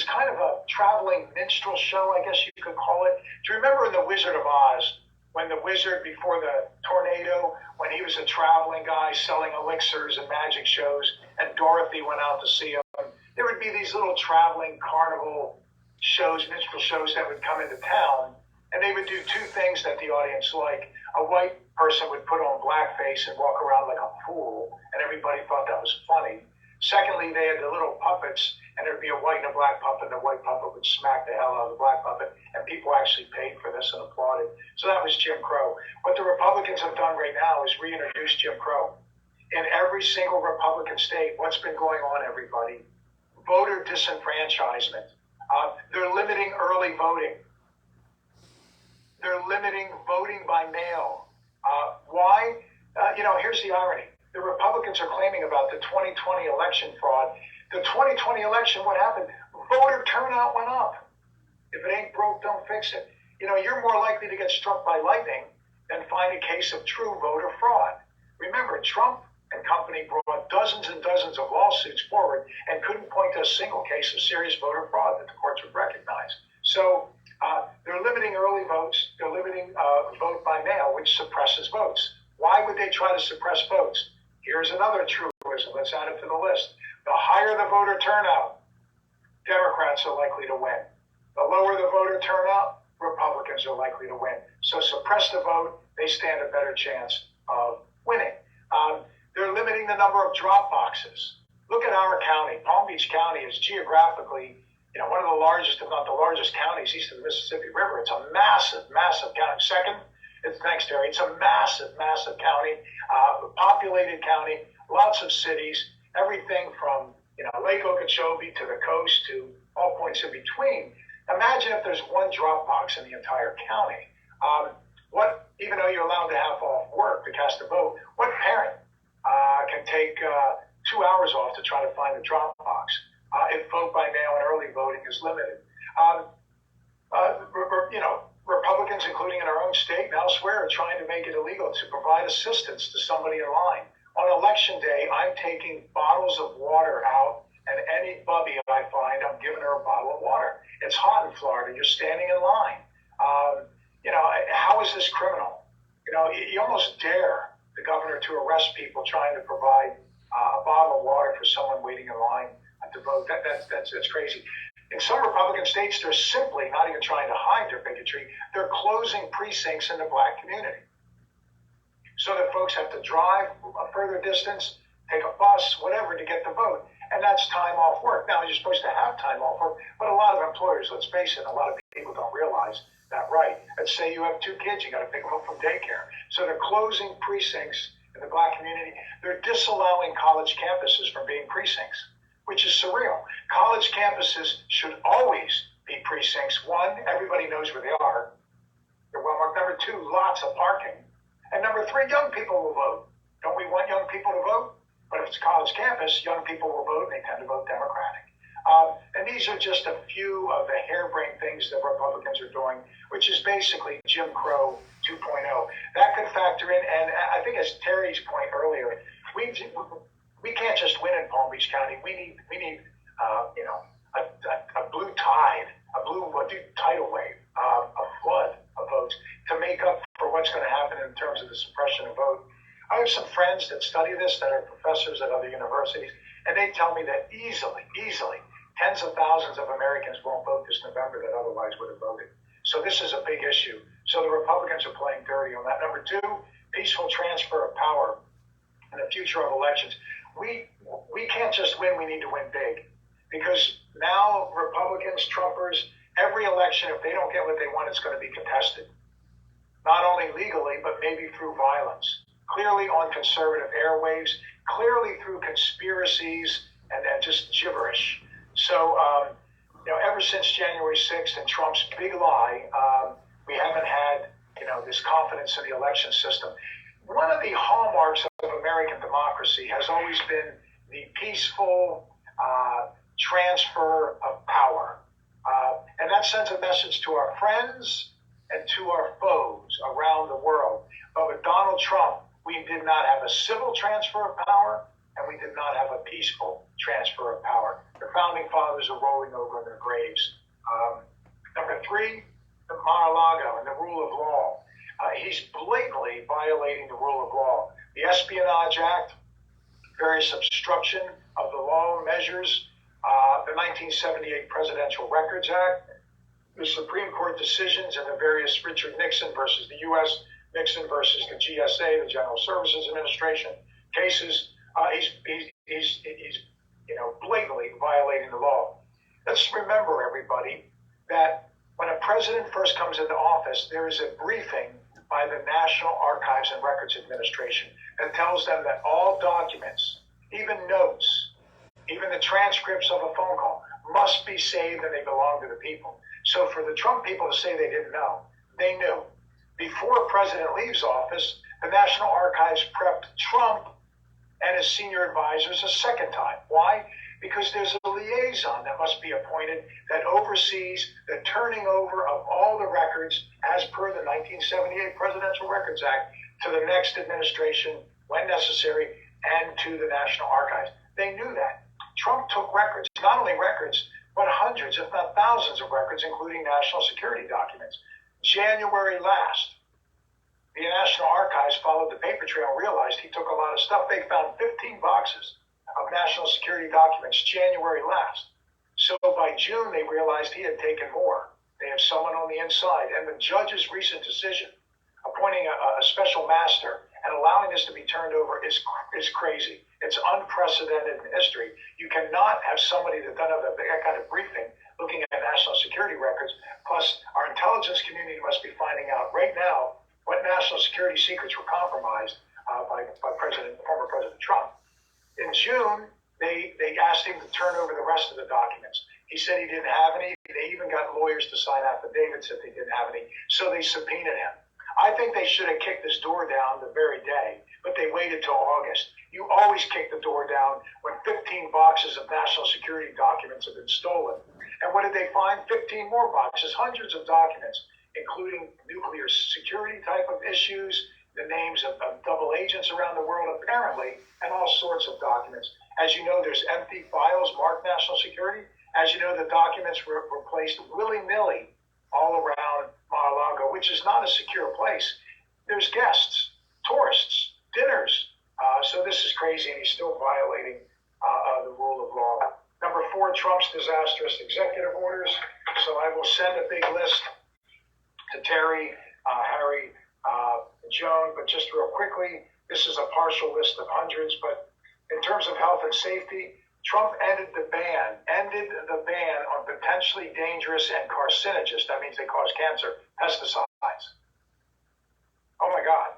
kind of a traveling minstrel show, I guess you could call it. Do you remember in The Wizard of Oz, when the wizard, before the tornado, when he was a traveling guy selling elixirs and magic shows, and Dorothy went out to see him? There would be these little traveling carnival shows, minstrel shows that would come into town, and they would do 2 things that the audience liked. A white person would put on blackface and walk around like a fool, and everybody thought that was funny. Secondly, they had the little puppets, and there'd be a white and a black puppet, and the white puppet would smack the hell out of the black puppet, and people actually paid for this and applauded. So that was Jim Crow. What the Republicans have done right now is reintroduce Jim Crow. In every single Republican state, what's been going on, everybody? Voter disenfranchisement. They're limiting early voting. They're limiting voting by mail. Why? Here's the irony. The Republicans are claiming about the 2020 election fraud. The 2020 election, what happened? Voter turnout went up. If it ain't broke, don't fix it. You're more likely to get struck by lightning than find a case of true voter fraud. Remember, Trump and company brought dozens and dozens of lawsuits forward and couldn't point to a single case of serious voter fraud that the courts would recognize. So they're limiting early votes. They're limiting vote by mail, which suppresses votes. Why would they try to suppress votes? Here's another truism. Let's add it to the list. The higher the voter turnout, Democrats are likely to win. The lower the voter turnout, Republicans are likely to win. So suppress the vote, they stand a better chance of winning. They're limiting the number of drop boxes. Look at our county. Palm Beach County is geographically, one of the largest, if not the largest counties east of the Mississippi River. It's a massive, massive county. Thanks, Terry. It's a massive, massive county, populated county, lots of cities, everything from Lake Okeechobee to the coast to all points in between. Imagine if there's one drop box in the entire county. Even though you're allowed to have off work to cast a vote, what parent can take 2 hours off to try to find a drop box if vote by mail and early voting is limited? Republicans, including in our own state and elsewhere, are trying to make it illegal to provide assistance to somebody in line. On election day, I'm taking bottles of water out, and any bubby I find, I'm giving her a bottle of water. It's hot in Florida. You're standing in line. How is this criminal? You almost dare the governor or to arrest people trying to provide a bottle of water for someone waiting in line to vote. That's crazy. In some Republican states, they're simply not even trying to hide their bigotry. They're closing precincts in the black community so that folks have to drive a further distance, take a bus, whatever, to get the vote. And that's time off work. Now, you're supposed to have time off work, but a lot of employers, let's face it, a lot of people don't realize that right. Let's say you have 2 kids, you got to pick them up from daycare. So they're closing precincts in the black community. They're disallowing college campuses from being precincts, which is surreal. College campuses should always be precincts. 1, everybody knows where they are. They're well marked. Number 2, lots of parking. And number 3, young people will vote. Don't we want young people to vote? But if it's a college campus, young people will vote, and they tend to vote Democratic. And these are just a few of the harebrained things that Republicans are doing, which is basically Jim Crow 2.0. That could factor in, and I think as Terry's point earlier, we can't just win in Palm Beach County. We need a blue tide, a blue tidal wave, a flood of votes to make up for what's going to happen in terms of the suppression of vote. I have some friends that study this that are professors at other universities, and they tell me that easily, tens of thousands of Americans won't vote this November that otherwise would have voted. So this is a big issue. So the Republicans are playing dirty on that. Number 2, peaceful transfer of power in the future of elections. We can't just win, we need to win big. Because now Republicans, Trumpers, every election, if they don't get what they want, it's going to be contested. Not only legally, but maybe through violence. Clearly on conservative airwaves, clearly through conspiracies and just gibberish. So, ever since January 6th and Trump's big lie, we haven't had, this confidence in the election system. One of the hallmarks of American democracy has always been the peaceful transfer of power. And that sends a message to our friends and to our foes around the world. But with Donald Trump, we did not have a civil transfer of power, and we did not have a peaceful transfer of power. The founding fathers are rolling over in their graves. Number 3, the Mar-a-Lago and the rule of law. He's blatantly violating the rule of law. The Espionage Act, various obstruction of the law measures, the 1978 Presidential Records Act, the Supreme Court decisions and the various Richard Nixon versus the U.S., Nixon versus the GSA, the General Services Administration cases. He's blatantly violating the law. Let's remember, everybody, that when a president first comes into office, there is a briefing by the National Archives and Records Administration that tells them that all documents, even notes, even the transcripts of a phone call, must be saved and they belong to the people. So for the Trump people to say they didn't know, they knew. Before a president leaves office, the National Archives prepped Trump and his senior advisors a second time. Why? Because there's a liaison that must be appointed that oversees the turning over of all the records as per the 1978 Presidential Records Act to the next administration when necessary and to the National Archives. They knew that. Trump took records, not only records, but hundreds, if not thousands of records, including national security documents. January last, the National Archives followed the paper trail and realized he took a lot of stuff. They found 15 boxes of national security documents January last. So by June, they realized he had taken more. They have someone on the inside. And the judge's recent decision, appointing a special master and allowing this to be turned over is crazy. It's unprecedented in history. You cannot have somebody that doesn't have that kind of briefing looking at national security records. Plus, our intelligence community must be finding out right now what national security secrets were compromised by former President Trump. In June, they asked him to turn over the rest of the documents. He said he didn't have any. They even got lawyers to sign affidavits that they didn't have any. So they subpoenaed him. I think they should have kicked this door down the very day, but they waited till August. You always kick the door down when 15 boxes of national security documents have been stolen. And what did they find? 15 more boxes, hundreds of documents, including nuclear security type of issues, the names of double agents around the world, apparently, and all sorts of documents. As you know, there's empty files marked national security. As you know, the documents were placed willy-nilly all around Mar-a-Lago, which is not a secure place. There's guests, tourists, dinners, crazy, and he's still violating the rule of law. Number 4, Trump's disastrous executive orders. So I will send a big list to Terry, Harry, Joan, but just real quickly, this is a partial list of hundreds, but in terms of health and safety, Trump ended the ban on potentially dangerous and carcinogenous, that means they cause cancer, pesticides. Oh my God.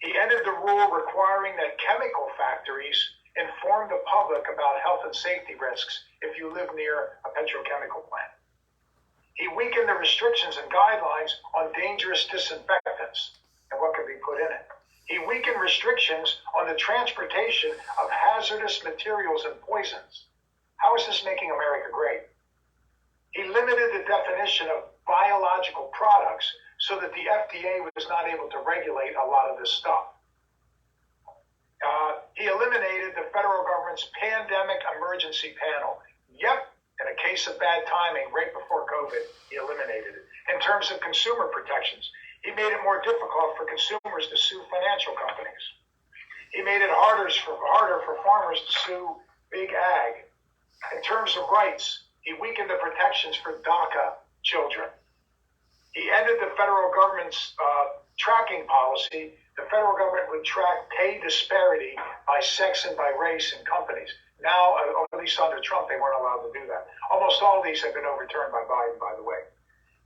He ended the rule requiring that chemical factories inform the public about health and safety risks if you live near a petrochemical plant. He weakened the restrictions and guidelines on dangerous disinfectants and what could be put in it. He weakened restrictions on the transportation of hazardous materials and poisons. How is this making America great? He limited the definition of biological products so that the FDA was not able to regulate a lot of this stuff. He eliminated the federal government's pandemic emergency panel. Yep, in a case of bad timing, right before COVID, he eliminated it. In terms of consumer protections, he made it more difficult for consumers to sue financial companies. He made it harder for farmers to sue big ag. In terms of rights, he weakened the protections for DACA children. He ended the federal government's tracking policy. The federal government would track pay disparity by sex and by race in companies. Now, at least under Trump, they weren't allowed to do that. Almost all of these have been overturned by Biden, by the way.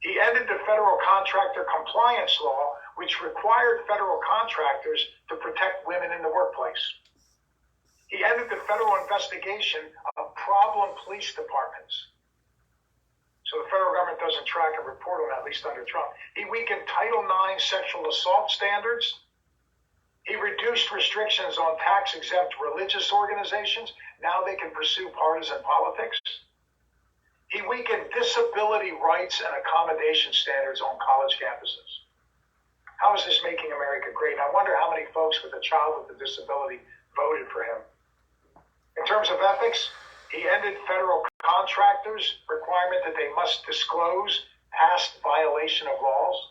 He ended the federal contractor compliance law, which required federal contractors to protect women in the workplace. He ended the federal investigation of problem police departments. So the federal government doesn't track and report on that, at least under Trump. He weakened Title IX sexual assault standards. He reduced restrictions on tax-exempt religious organizations. Now they can pursue partisan politics. He weakened disability rights and accommodation standards on college campuses. How is this making America great? I wonder how many folks with a child with a disability voted for him. In terms of ethics, he ended federal contractors' requirement that they must disclose past violation of laws.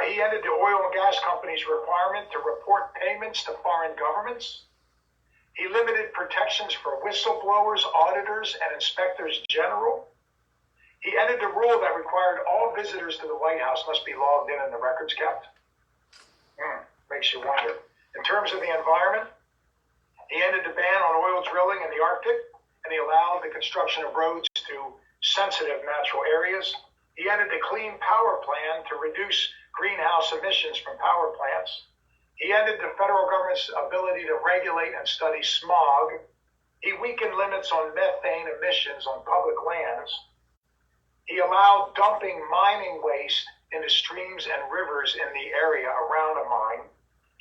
He ended the oil and gas companies' requirement to report payments to foreign governments. He limited protections for whistleblowers, auditors, and inspectors general. He ended the rule that required all visitors to the White House must be logged in and the records kept. Makes you wonder. In terms of the environment, he ended the ban on oil drilling in the Arctic, and he allowed the construction of roads to sensitive natural areas. He ended the Clean Power Plan to reduce greenhouse emissions from power plants. He ended the federal government's ability to regulate and study smog. He weakened limits on methane emissions on public lands. He allowed dumping mining waste into streams and rivers in the area around a mine.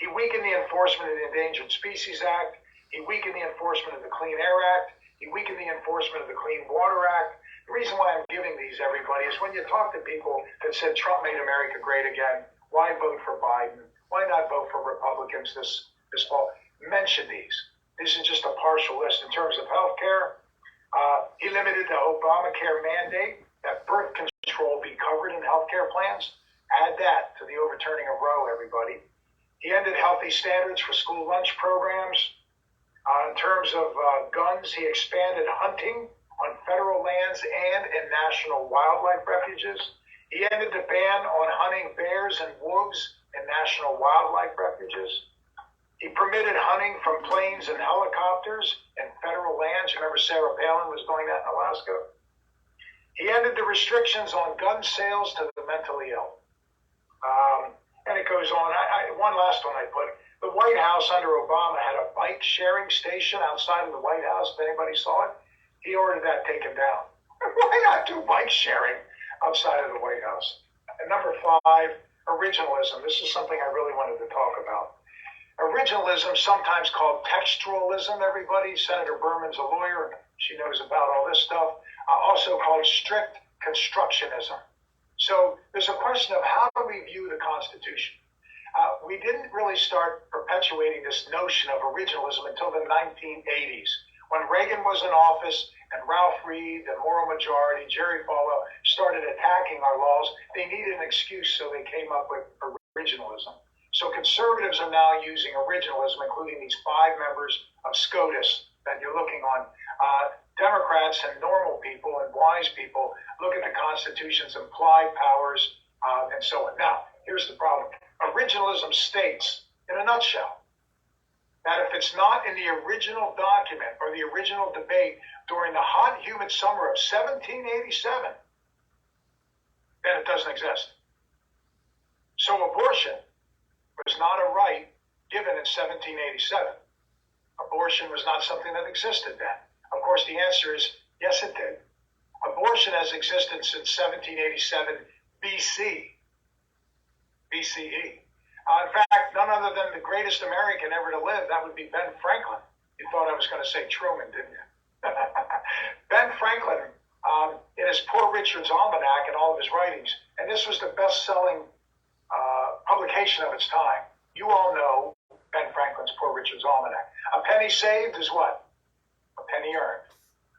He weakened the enforcement of the Endangered Species Act. He weakened the enforcement of the Clean Air Act. He weakened the enforcement of the Clean Water Act. The reason why I'm giving these, everybody, is when you talk to people that said Trump made America great again, why vote for Biden? Why not vote for Republicans this fall? Mention these. This is just a partial list. In terms of health care, he limited the Obamacare mandate that birth control be covered in health care plans. Add that to the overturning of Roe, everybody. He ended healthy standards for school lunch programs. In terms of guns, he expanded hunting on federal lands and in national wildlife refuges. He ended the ban on hunting bears and wolves in national wildlife refuges. He permitted hunting from planes and helicopters in federal lands. Remember Sarah Palin was doing that in Alaska? He ended the restrictions on gun sales to the mentally ill. And it goes on. One last one I put. The White House under Obama had a bike sharing station outside of the White House. If anybody saw it, he ordered that taken down. Why not do bike sharing outside of the White House? And number 5, originalism. This is something I really wanted to talk about. Originalism, sometimes called textualism, everybody. Senator Berman's a lawyer. She knows about all this stuff. Also called strict constructionism. So there's a question of how do we view the Constitution? We didn't really start perpetuating this notion of originalism until the 1980s, when Reagan was in office and Ralph Reed, the Moral Majority, Jerry Falwell started attacking our laws. They needed an excuse, so they came up with originalism. So conservatives are now using originalism, including these 5 members of SCOTUS that you're looking on. Democrats and normal people and wise people look at the Constitution's implied powers and so on. Now, here's the problem. Originalism states, in a nutshell, that if it's not in the original document or the original debate during the hot, humid summer of 1787, then it doesn't exist. So abortion was not a right given in 1787. Abortion was not something that existed then. Of course, the answer is yes, it did. Abortion has existed since 1787 BCE. In fact, none other than the greatest American ever to live, that would be Ben Franklin. You thought I was going to say Truman, didn't you? Ben Franklin, in his Poor Richard's Almanac and all of his writings, and this was the best-selling publication of its time. You all know Ben Franklin's Poor Richard's Almanac. A penny saved is what? A penny earned.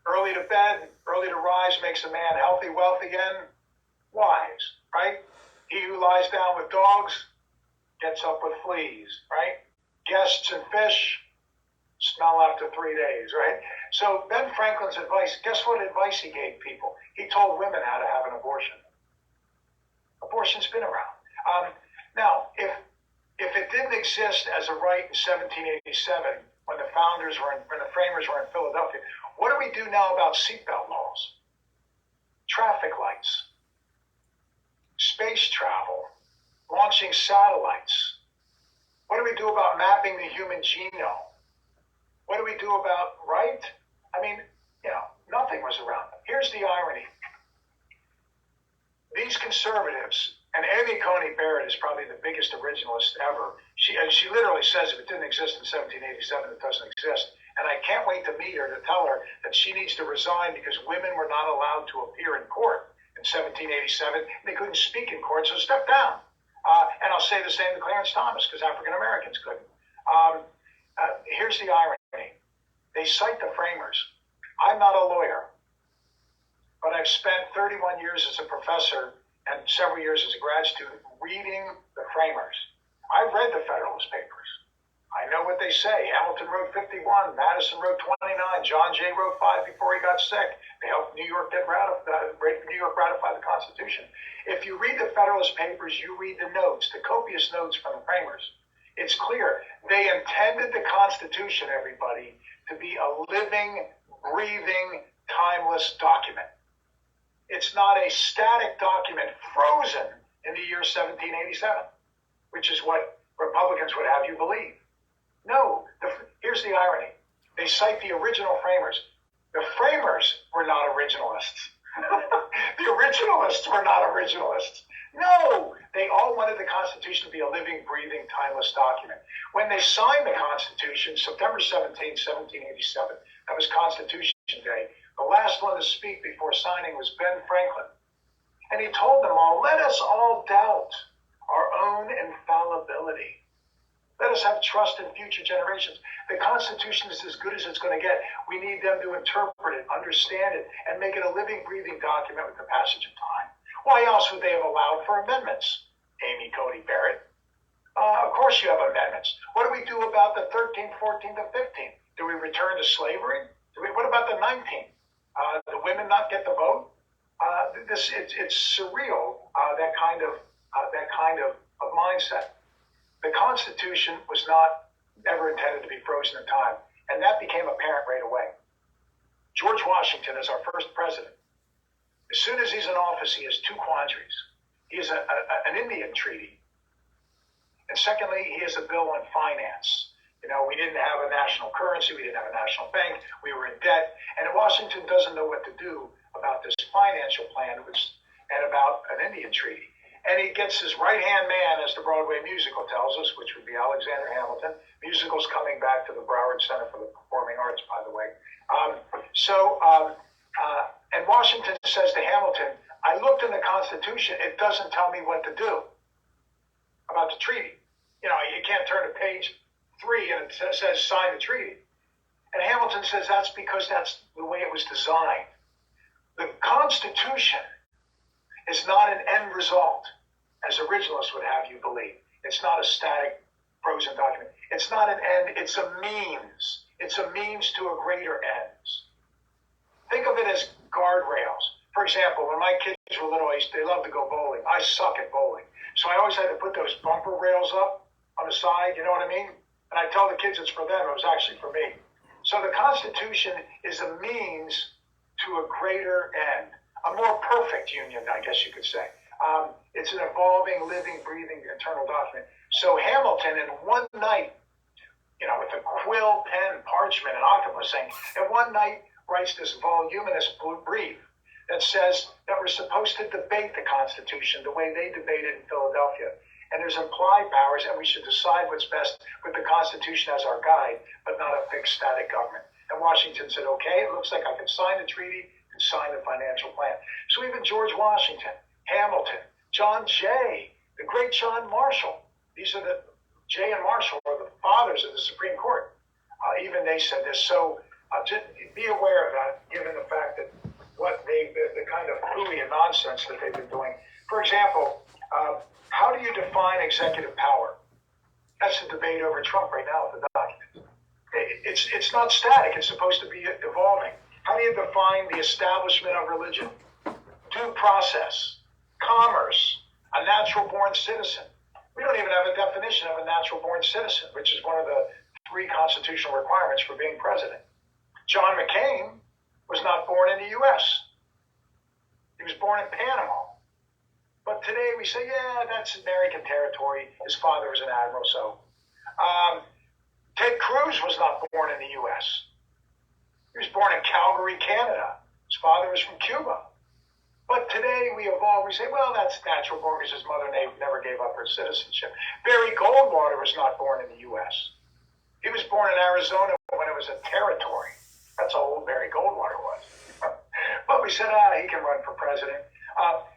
Early to bed, early to rise makes a man healthy, wealthy, and wise, right? He who lies down with dogs gets up with fleas, right? Guests and fish smell after 3 days, right? So Ben Franklin's advice, guess what advice he gave people? He told women how to have an abortion. Abortion's been around. Now, if it didn't exist as a right in 1787, when the framers were in Philadelphia, what do we do now about seatbelt laws, traffic lights, space travel, launching satellites? What do we do about mapping the human genome? What do we do about, right? I mean, nothing was around. Here's the irony. These conservatives, and Amy Coney Barrett is probably the biggest originalist ever. She literally says if it didn't exist in 1787, it doesn't exist. And I can't wait to meet her to tell her that she needs to resign because women were not allowed to appear in court in 1787. They couldn't speak in court, so step down. And I'll say the same to Clarence Thomas because African Americans couldn't. Here's the irony. They cite the framers. I'm not a lawyer, but I've spent 31 years as a professor and several years as a grad student reading the framers. I've read the Federalist Papers. I know what they say. Hamilton wrote 51, Madison wrote 29, John Jay wrote 5 before he got sick. They helped New York ratify the Constitution. If you read the Federalist Papers, you read the notes, the copious notes from the framers. It's clear they intended the Constitution, everybody, to be a living, breathing, timeless document. It's not a static document frozen in the year 1787, which is what Republicans would have you believe. No, here's the irony. They cite the original framers. The framers were not originalists. The originalists were not originalists. No, they all wanted the Constitution to be a living, breathing, timeless document. When they signed the Constitution, September 17, 1787, that was Constitution Day, the last one to speak before signing was Ben Franklin. And he told them all, let us all doubt our own infallibility. Let us have trust in future generations. The Constitution is as good as it's going to get. We need them to interpret it, understand it, and make it a living, breathing document with the passage of time. Why else would they have allowed for amendments, Amy Coney Barrett? Of course you have amendments. What do we do about the 13th, 14th, and 15th? Do we return to slavery? What about the 19th? The women not get the vote? It's surreal, that kind of mindset. The Constitution was not ever intended to be frozen in time, and that became apparent right away. George Washington is our first president. As soon as he's in office, he has 2 quandaries. He has an Indian treaty, and secondly, he has a bill on finance. We didn't have a national currency, we didn't have a national bank, we were in debt, and Washington doesn't know what to do about this financial plan and about an Indian treaty. And he gets his right-hand man, as the Broadway musical tells us, which would be Alexander Hamilton. Musical's coming back to the Broward Center for the Performing Arts, by the way. And Washington says to Hamilton, I looked in the Constitution, it doesn't tell me what to do about the treaty. You can't turn to page 3 and it says sign the treaty. And Hamilton says that's because that's the way it was designed. The Constitution is not an end result, as originalists would have you believe. It's not a static, frozen document. It's not an end, it's a means. It's a means to a greater ends. Think of it as guardrails. For example, when my kids were little, they loved to go bowling. I suck at bowling. So I always had to put those bumper rails up on the side, you know what I mean? And I tell the kids it's for them, it was actually for me. So the Constitution is a means to a greater end, a more perfect union, I guess you could say. It's an evolving, living, breathing, eternal document. So Hamilton, in one night, you know, with a quill, pen, parchment, and octopus thing, in one night writes this voluminous brief that says that we're supposed to debate the Constitution the way they debated in Philadelphia. And there's implied powers, and we should decide what's best with the Constitution as our guide, but not a fixed static government. And Washington said, okay, it looks like I can sign the treaty and sign the financial plan. So even George Washington, Hamilton, John Jay, the great John Marshall, these are the, Jay and Marshall are the fathers of the Supreme Court. Even they said this. So just be aware of that, given the fact that the kind of hooey and nonsense that they've been doing. For example, how do you define executive power? That's the debate over Trump right now with the document. It's not static. It's supposed to be evolving. How do you define the establishment of religion? Due process, commerce, a natural-born citizen. We don't even have a definition of a natural-born citizen, which is one of the 3 constitutional requirements for being president. John McCain was not born in the U.S. He was born in Panama. But today we say, yeah, that's American territory. His father was an admiral, so. Ted Cruz was not born in the U.S. He was born in Calgary, Canada. His father was from Cuba. But today we evolve, we say, well, that's natural born because his mother never gave up her citizenship. Barry Goldwater was not born in the U.S. He was born in Arizona when it was a territory. That's how old Barry Goldwater was. But we said, he can run for president.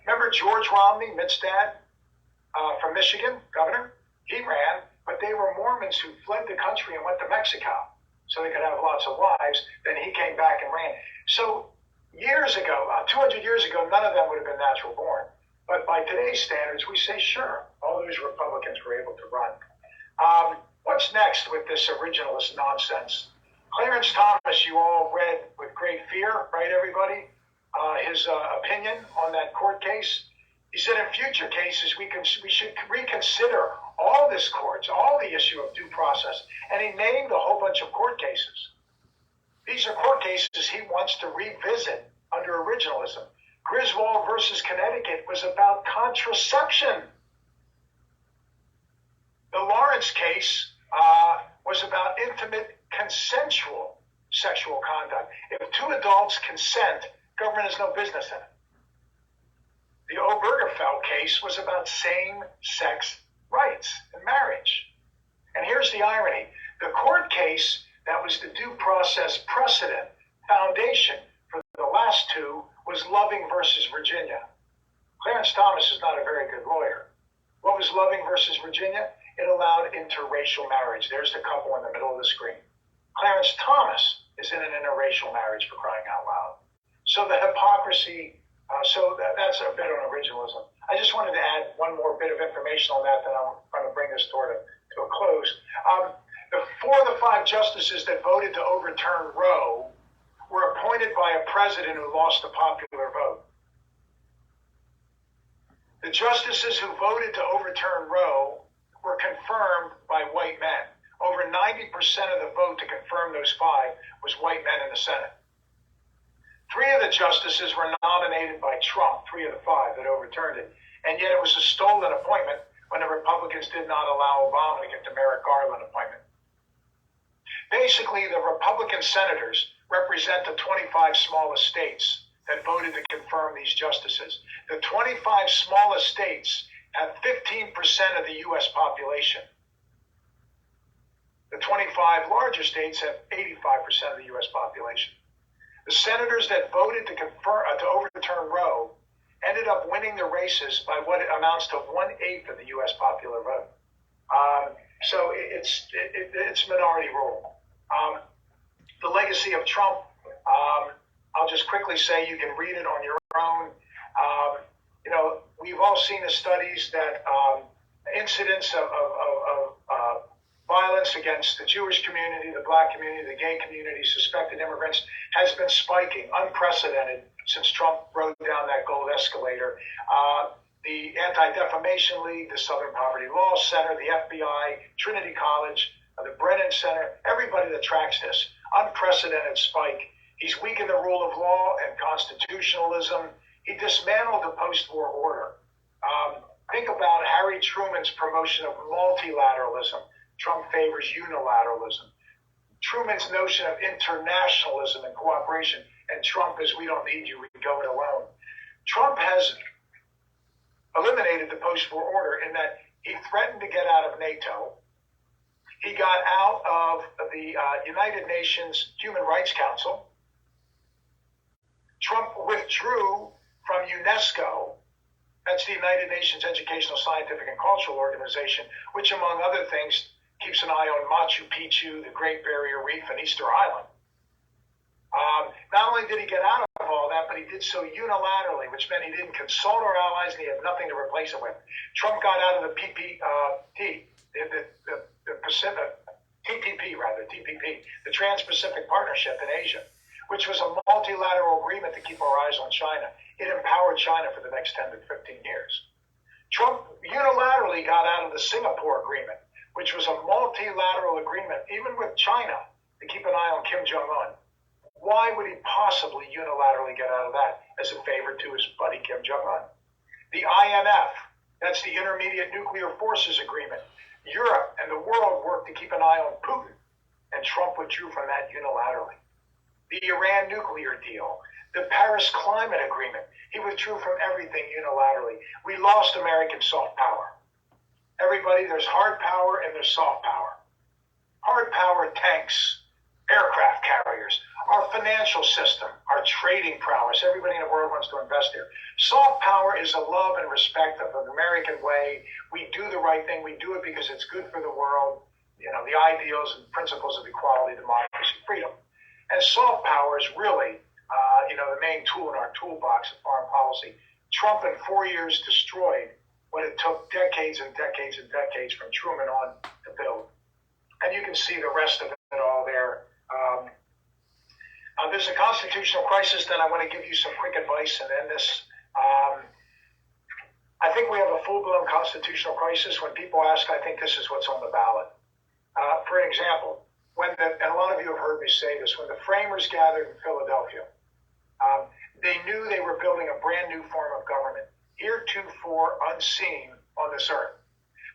Remember George Romney, Mitt's dad, from Michigan, governor? He ran, but they were Mormons who fled the country and went to Mexico so they could have lots of wives. Then he came back and ran. So years ago, 200 years ago, none of them would have been natural born. But by today's standards, we say, sure, all those Republicans were able to run. What's next with this originalist nonsense? Clarence Thomas, you all read with great fear, right, everybody? His opinion on that court case. He said in future cases, we should reconsider all this courts, all the issue of due process. And he named a whole bunch of court cases. These are court cases he wants to revisit under originalism. Griswold versus Connecticut was about contraception. The Lawrence case was about intimate, consensual sexual conduct. If 2 adults consent, government has no business in it. The Obergefell case was about same-sex rights in marriage. And here's the irony. The court case that was the due process precedent foundation for the last 2 was Loving versus Virginia. Clarence Thomas is not a very good lawyer. What was Loving versus Virginia? It allowed interracial marriage. There's the couple in the middle of the screen. Clarence Thomas is in an interracial marriage, for crying out loud. So the hypocrisy, that's a bit on originalism. I just wanted to add one more bit of information on that, then I'm going to bring this to a close. The 4 of the 5 justices that voted to overturn Roe were appointed by a president who lost the popular vote. The justices who voted to overturn Roe were confirmed by white men. Over 90% of the vote to confirm those 5 was white men in the Senate. 3 of the justices were nominated by Trump, 3 of the 5 that overturned it. And yet it was a stolen appointment when the Republicans did not allow Obama to get the Merrick Garland appointment. Basically, the Republican senators represent the 25 smallest states that voted to confirm these justices. The 25 smallest states have 15% of the U.S. population. The 25 larger states have 85% of the U.S. population. The senators that voted to overturn Roe ended up winning the races by what it amounts to 1/8 of the U.S. popular vote. So it's minority rule. The legacy of Trump, I'll just quickly say, you can read it on your own. We've all seen the studies that incidents of violence against the Jewish community, the black community, the gay community, suspected immigrants has been spiking, unprecedented since Trump rode down that gold escalator. The Anti-Defamation League, the Southern Poverty Law Center, the FBI, Trinity College, the Brennan Center, everybody that tracks this, unprecedented spike. He's weakened the rule of law and constitutionalism. He dismantled the post-war order. Think about Harry Truman's promotion of multilateralism. Trump favors unilateralism. Truman's notion of internationalism and cooperation, and Trump is, we don't need you, we can go it alone. Trump has eliminated the post-war order in that he threatened to get out of NATO. He got out of the United Nations Human Rights Council. Trump withdrew from UNESCO. That's the United Nations Educational, Scientific, and Cultural Organization, which, among other things, keeps an eye on Machu Picchu, the Great Barrier Reef, and Easter Island. Not only did he get out of all that, but he did so unilaterally, which meant he didn't consult our allies and he had nothing to replace it with. Trump got out of the TPP, the Trans-Pacific Partnership in Asia, which was a multilateral agreement to keep our eyes on China. It empowered China for the next 10 to 15 years. Trump unilaterally got out of the Singapore Agreement, which was a multilateral agreement, even with China, to keep an eye on Kim Jong-un. Why would he possibly unilaterally get out of that as a favor to his buddy Kim Jong-un? The INF, that's the Intermediate Nuclear Forces Agreement. Europe and the world worked to keep an eye on Putin, and Trump withdrew from that unilaterally. The Iran nuclear deal, the Paris Climate Agreement, he withdrew from everything unilaterally. We lost American soft power. Everybody, there's hard power and there's soft power. Hard power, tanks, aircraft carriers, our financial system, our trading prowess. Everybody in the world wants to invest here. Soft power is a love and respect of an American way. We do the right thing. We do it because it's good for the world. You know, the ideals and principles of equality, democracy, freedom. And soft power is really, the main tool in our toolbox of foreign policy. Trump in 4 years destroyed what it took decades and decades and decades from Truman on to build. And you can see the rest of it all there. There's a constitutional crisis, then I want to give you some quick advice and end this. I think we have a full-blown constitutional crisis. When people ask, I think this is what's on the ballot. For an example, and a lot of you have heard me say this, when the framers gathered in Philadelphia, they knew they were building a brand new form of government, heretofore unseen on this earth.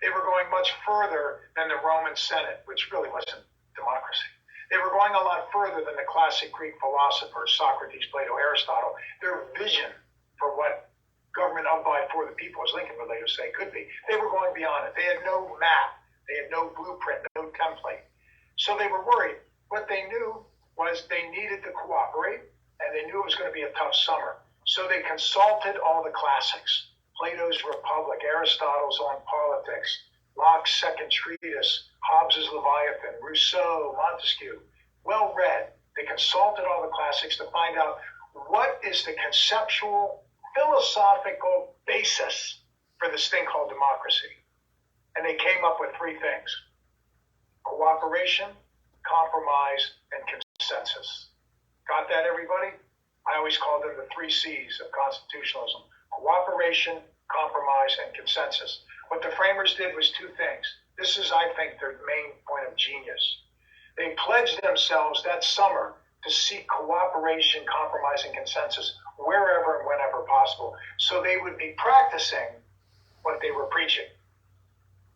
They were going much further than the Roman Senate, which really wasn't democracy. They were going a lot further than the classic Greek philosophers, Socrates, Plato, Aristotle. Their vision for what government of, by, for the people, as Lincoln would later say, could be, they were going beyond it. They had no map. They had no blueprint, no template. So they were worried. What they knew was they needed to cooperate, and they knew it was going to be a tough summer. So they consulted all the classics. Plato's Republic, Aristotle's On Politics, Locke's Second Treatise, Hobbes's Leviathan, Rousseau, Montesquieu. Well read. They consulted all the classics to find out what is the conceptual, philosophical basis for this thing called democracy. And they came up with three things: cooperation, compromise, and consensus. Got that, everybody? I always call them the 3 C's of constitutionalism: cooperation, compromise, and consensus. What the framers did was 2 things. This is, I think, their main point of genius. They pledged themselves that summer to seek cooperation, compromise, and consensus wherever and whenever possible, so they would be practicing what they were preaching.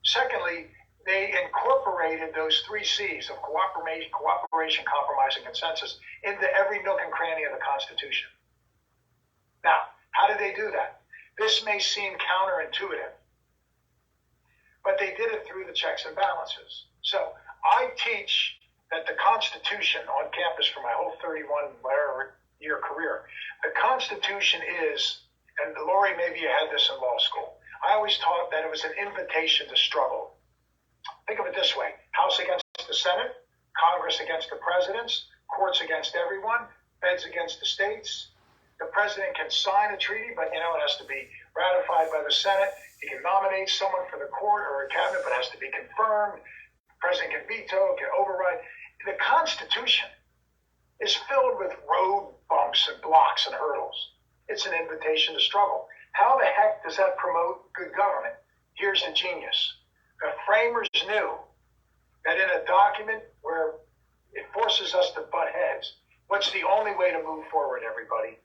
Secondly, they incorporated those 3 C's of cooperation, compromise, and consensus into every nook and cranny of the Constitution. Now, how did they do that? This may seem counterintuitive, but they did it through the checks and balances. So I teach that the Constitution on campus for my whole 31-year career, the Constitution is, and Lori, maybe you had this in law school, I always taught that it was an invitation to struggle. Think of it this way: House against the Senate, Congress against the presidents, courts against everyone, feds against the states. The president can sign a treaty, but it has to be ratified by the Senate. He can nominate someone for the court or a cabinet, but it has to be confirmed. The president can veto, can override. The Constitution is filled with road bumps and blocks and hurdles. It's an invitation to struggle. How the heck does that promote good government? Here's the genius. The framers knew that in a document where it forces us to butt heads, what's the only way to move forward, everybody?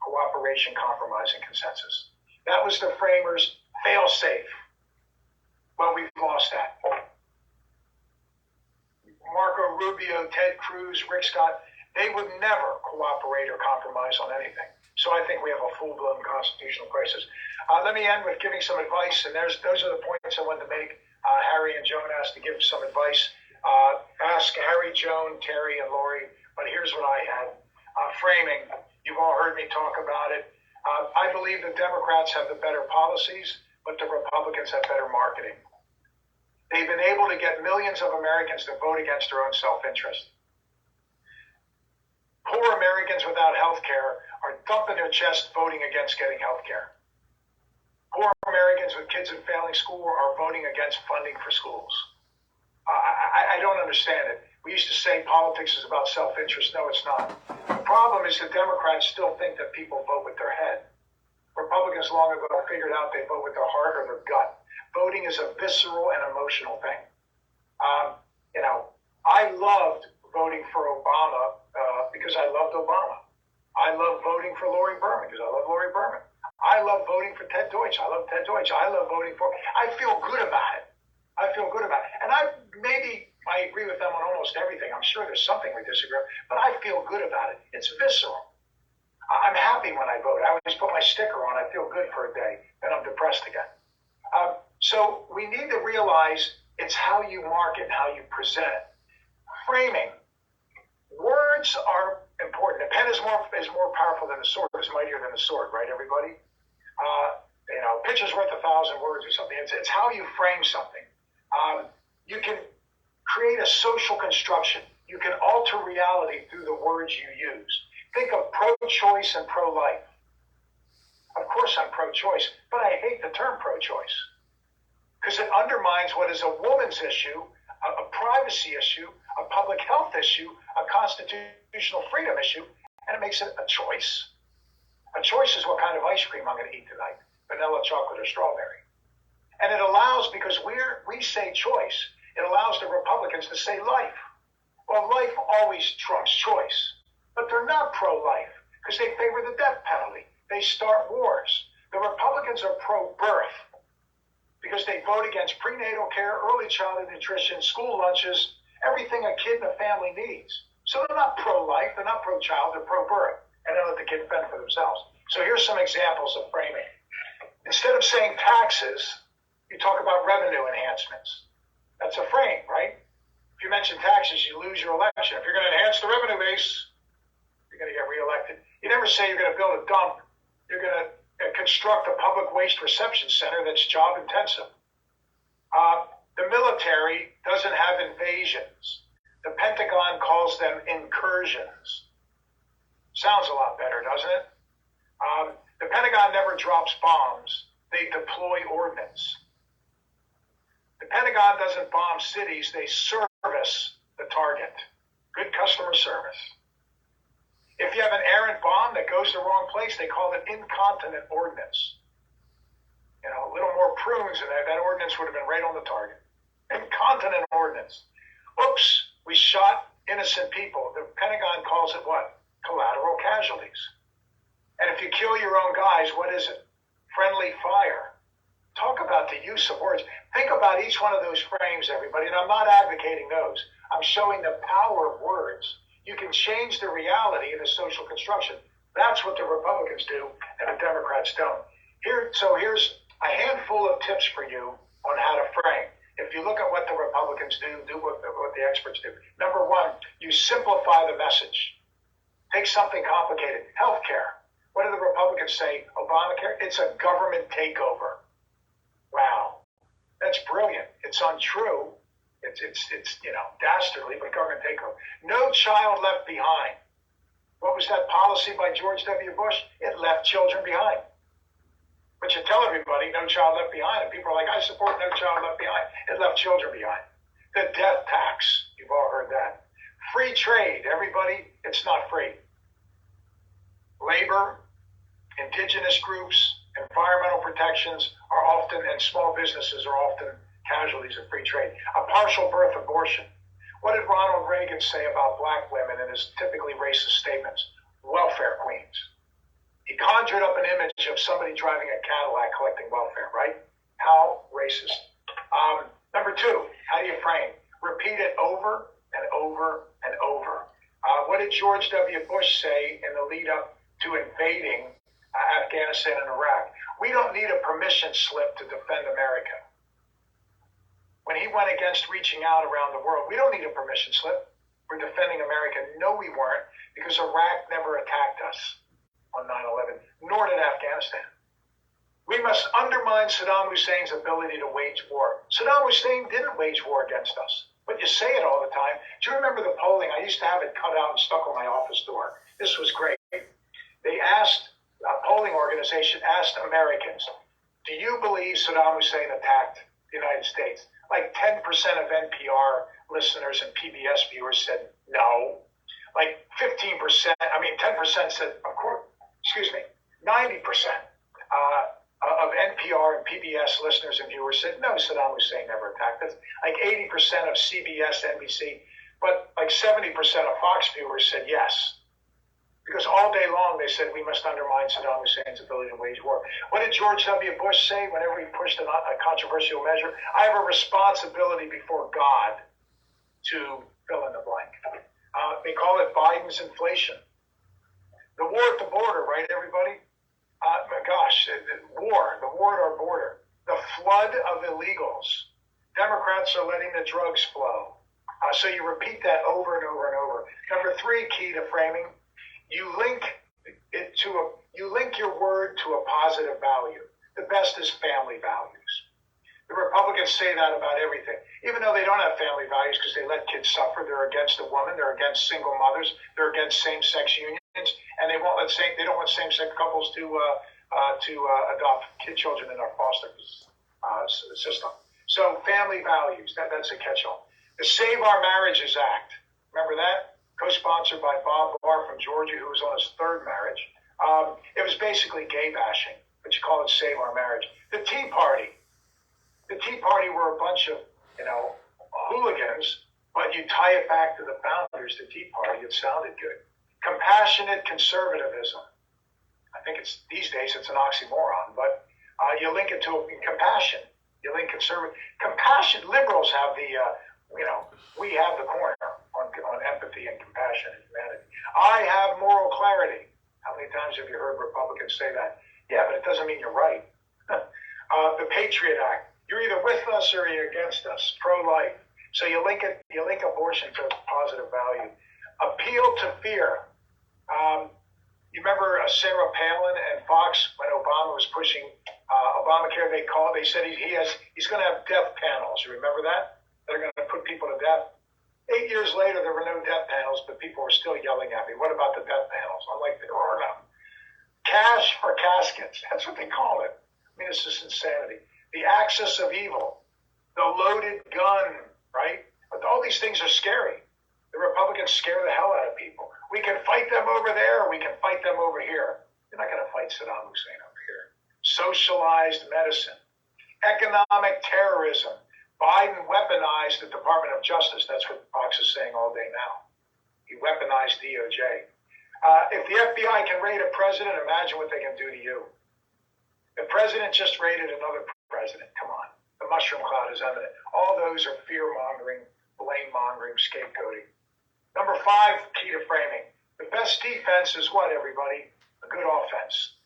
Cooperation, compromise, and consensus. That was the framers' fail-safe. Well, we've lost that. Marco Rubio, Ted Cruz, Rick Scott, they would never cooperate or compromise on anything. So I think we have a full-blown constitutional crisis. Let me end with giving some advice, and those are the points I wanted to make. Harry and Joan asked to give some advice. Ask Harry, Joan, Terry, and Lori, but here's what I had. Framing, you've all heard me talk about it. I believe the Democrats have the better policies, but the Republicans have better marketing. They've been able to get millions of Americans to vote against their own self-interest. Poor Americans without health care are thumping their chest voting against getting health care. Poor Americans with kids in failing school are voting against funding for schools. I don't understand it. We used to say politics is about self-interest. No, it's not. The problem is the Democrats still think that people vote with their head. Republicans long ago figured out they vote with their heart or their gut. Voting is a visceral and emotional thing. I loved voting for Obama because I loved Obama. I love voting for Lori Berman because I love Lori Berman. I love voting for Ted Deutsch. I love Ted Deutsch. I love voting for. I feel good about it. I feel good about it. And I agree with them on almost everything. I'm sure there's something we disagree on, but I feel good about it. It's visceral. I'm happy when I vote. I always put my sticker on. I feel good for a day, then I'm depressed again. So we need to realize it's how you market and how you present it. Framing. Words are important. The pen is more powerful than the sword. It's mightier than the sword, right, everybody? Picture's worth 1,000 words or something. It's how you frame something. You can create a social construction. You can alter reality through the words you use. Think of pro-choice and pro-life. Of course I'm pro-choice, but I hate the term pro-choice because it undermines what is a woman's issue, a privacy issue, a public health issue, a constitutional freedom issue, and it makes it a choice. A choice is what kind of ice cream I'm going to eat tonight, vanilla, chocolate, or strawberry. And it allows, because we say choice, it allows the Republicans to say life. Well, life always trumps choice, but they're not pro-life because they favor the death penalty. They start wars. The Republicans are pro-birth because they vote against prenatal care, early childhood nutrition, school lunches, everything a kid and a family needs. So they're not pro-life, they're not pro-child, they're pro-birth, and they let the kid fend for themselves. So here's some examples of framing. Instead of saying taxes, you talk about revenue enhancements. That's a frame, right? If you mention taxes, you lose your election. If you're going to enhance the revenue base, you're going to get reelected. You never say you're going to build a dump. You're going to construct a public waste reception center that's job intensive. The military doesn't have invasions. The Pentagon calls them incursions. Sounds a lot better, doesn't it? The Pentagon never drops bombs. They deploy ordnance. The Pentagon doesn't bomb cities. They service the target. Good customer service. If you have an errant bomb that goes the wrong place, they call it incontinent ordnance. A little more prunes and that ordnance would have been right on the target. Incontinent ordnance. Oops, we shot innocent people. The Pentagon calls it what? Collateral casualties. And if you kill your own guys, what is it? Friendly fire. Talk about the use of words. Think about each one of those frames, everybody. And I'm not advocating those. I'm showing the power of words. You can change the reality in a social construction. That's what the Republicans do, and the Democrats don't. Here's a handful of tips for you on how to frame. If you look at what the Republicans do what the experts do. Number one, you simplify the message. Take something complicated. Healthcare. What do the Republicans say? Obamacare? It's a government takeover. Wow. That's brilliant. It's untrue. It's dastardly, but government takeover. No child left behind. What was that policy by George W. Bush? It left children behind. But you tell everybody No Child Left Behind, and people are like, I support No Child Left Behind. It left children behind. The death tax, you've all heard that. Free trade, everybody, it's not free. Labor, indigenous groups, environmental protections are often, and small businesses are often casualties of free trade. A partial birth abortion. What did Ronald Reagan say about black women in his typically racist statements? Welfare queens. He conjured up an image of somebody driving a Cadillac collecting welfare, right? How racist. Number two, how do you frame? Repeat it over and over and over. What did George W. Bush say in the lead up to invading Afghanistan and Iraq? We don't need a permission slip to defend America. When he went against reaching out around the world, we don't need a permission slip. We're defending America. No, we weren't, because Iraq never attacked us on 9/11, nor did Afghanistan. We must undermine Saddam Hussein's ability to wage war. Saddam Hussein didn't wage war against us, but you say it all the time. Do you remember the polling? I used to have it cut out and stuck on my office door. This was great. They asked, a polling organization asked Americans, do you believe Saddam Hussein attacked the United States? Like 10% of NPR listeners and PBS viewers said no. Like 15%, 10% said, of course, 90% of NPR and PBS listeners and viewers said, no, Saddam Hussein never attacked us. Like 80% of CBS, NBC, but like 70% of Fox viewers said yes. Because all day long they said we must undermine Saddam Hussein's ability to wage war. What did George W. Bush say whenever he pushed a controversial measure? I have a responsibility before God to fill in the blank. They call it Biden's inflation. The war at the border, right, everybody? The war at our border. The flood of illegals. Democrats are letting the drugs flow. So you repeat that over and over and over. Number three, key to framing. You link your word to a positive value. The best is family values. The Republicans say that about everything, even though they don't have family values because they let kids suffer. They're against a woman. They're against single mothers. They're against same-sex unions, and they don't want same-sex couples to adopt children in our foster system. So family values. That's a catch-all. The Save Our Marriages Act. Remember that? Co-sponsored by Bob Barr from Georgia, who was on his third marriage. It was basically gay bashing, but you call it Save Our Marriage. The Tea Party. The Tea Party were a bunch of, hooligans, but you tie it back to the founders, the Tea Party, it sounded good. Compassionate conservatism. I think these days it's an oxymoron, but you link it to compassion. You link compassion. Liberals have we have the corner on empathy and compassion and humanity. I have moral clarity. How many times have you heard Republicans say that? Yeah, but it doesn't mean you're right. The Patriot Act. You're either with us or you're against us. Pro-life. So you link abortion to positive value. Appeal to fear. You remember Sarah Palin and Fox when Obama was pushing Obamacare? They said he's going to have death panels. You remember that? They're going to put people to death. 8 years later, there were no death panels, but people were still yelling at me. What about the death panels? I'm like, there are none. Cash for caskets. That's what they call it. I mean, it's just insanity. The axis of evil. The loaded gun, right? But all these things are scary. The Republicans scare the hell out of people. We can fight them over there, or we can fight them over here. You're not going to fight Saddam Hussein over here. Socialized medicine. Economic terrorism. Biden weaponized the Department of Justice. That's what Fox is saying all day now. He weaponized DOJ. If the FBI can raid a president, imagine what they can do to you. The president just raided another president. Come on. The mushroom cloud is imminent. All those are fear-mongering, blame-mongering, scapegoating. Number 5, key to framing. The best defense is what, everybody? A good offense.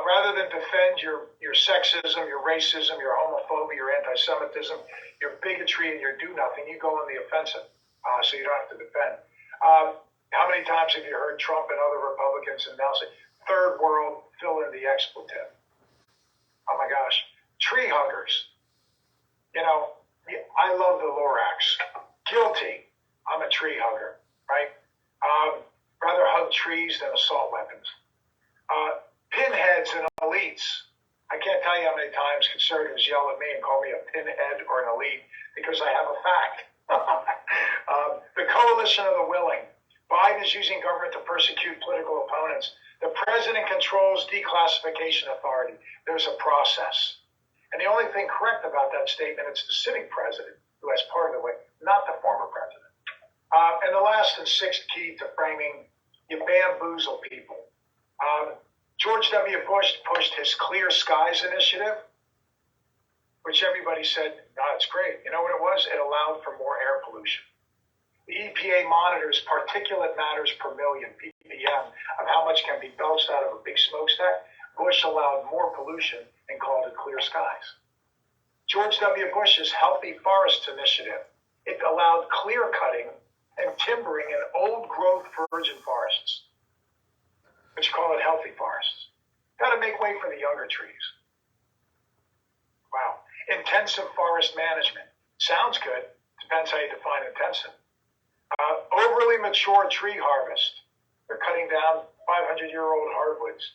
Rather than defend your sexism, your racism, your homophobia, your anti-Semitism, your bigotry, and your do-nothing, you go on the offensive, so you don't have to defend. How many times have you heard Trump and other Republicans now say, third world, fill in the expletive? Oh my gosh. Tree huggers. I love the Lorax. Guilty. I'm a tree hugger, right? Rather hug trees than assault weapons. Pinheads and elites. I can't tell you how many times conservatives yell at me and call me a pinhead or an elite because I have a fact. The coalition of the willing. Biden is using government to persecute political opponents. The president controls declassification authority. There's a process. And the only thing correct about that statement, it's the sitting president who has part of the way, not the former president. And the last and sixth key to framing, you bamboozle people. George W. Bush pushed his Clear Skies initiative, which everybody said, it's great. You know what it was? It allowed for more air pollution. The EPA monitors particulate matters per million, ppm, of how much can be belched out of a big smokestack. Bush allowed more pollution and called it Clear Skies. George W. Bush's Healthy Forests Initiative, it allowed clear cutting and timbering in old growth virgin forests, which call it healthy forests. Got to make way for the younger trees. Wow. Intensive forest management. Sounds good. Depends how you define intensive. Overly mature tree harvest. They're cutting down 500-year-old hardwoods.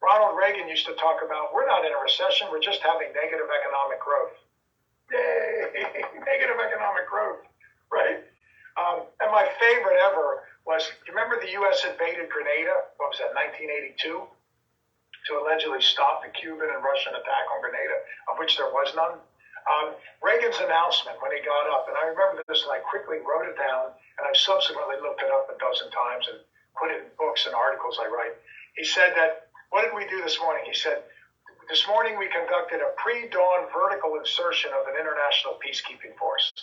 Ronald Reagan used to talk about, we're not in a recession, we're just having negative economic growth. Yay! Negative economic growth, right? And my favorite ever was, you remember the U.S. invaded Grenada, what was that, 1982? To allegedly stop the Cuban and Russian attack on Grenada, of which there was none. Reagan's announcement when he got up, and I remember this and I quickly wrote it down, and I've subsequently looked it up a dozen times and put it in books and articles I write. He said that, what did we do this morning? He said, this morning we conducted a pre-dawn vertical insertion of an international peacekeeping force.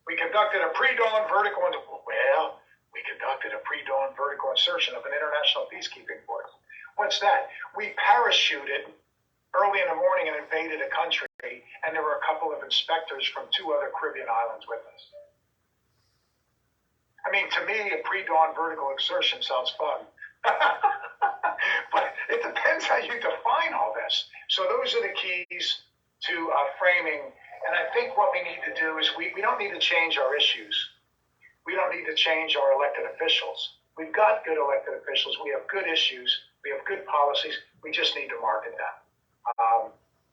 We conducted a pre-dawn vertical insertion of an international peacekeeping force. What's that? We parachuted early in the morning and invaded a country, and there were a couple of inspectors from 2 other Caribbean islands with us. I mean, to me, a pre-dawn vertical insertion sounds fun. But it depends how you define all this. So those are the keys to framing. And I think what we need to do is we don't need to change our issues. We don't need to change our elected officials. We've got good elected officials. We have good issues. We have good policies. We just need to market them.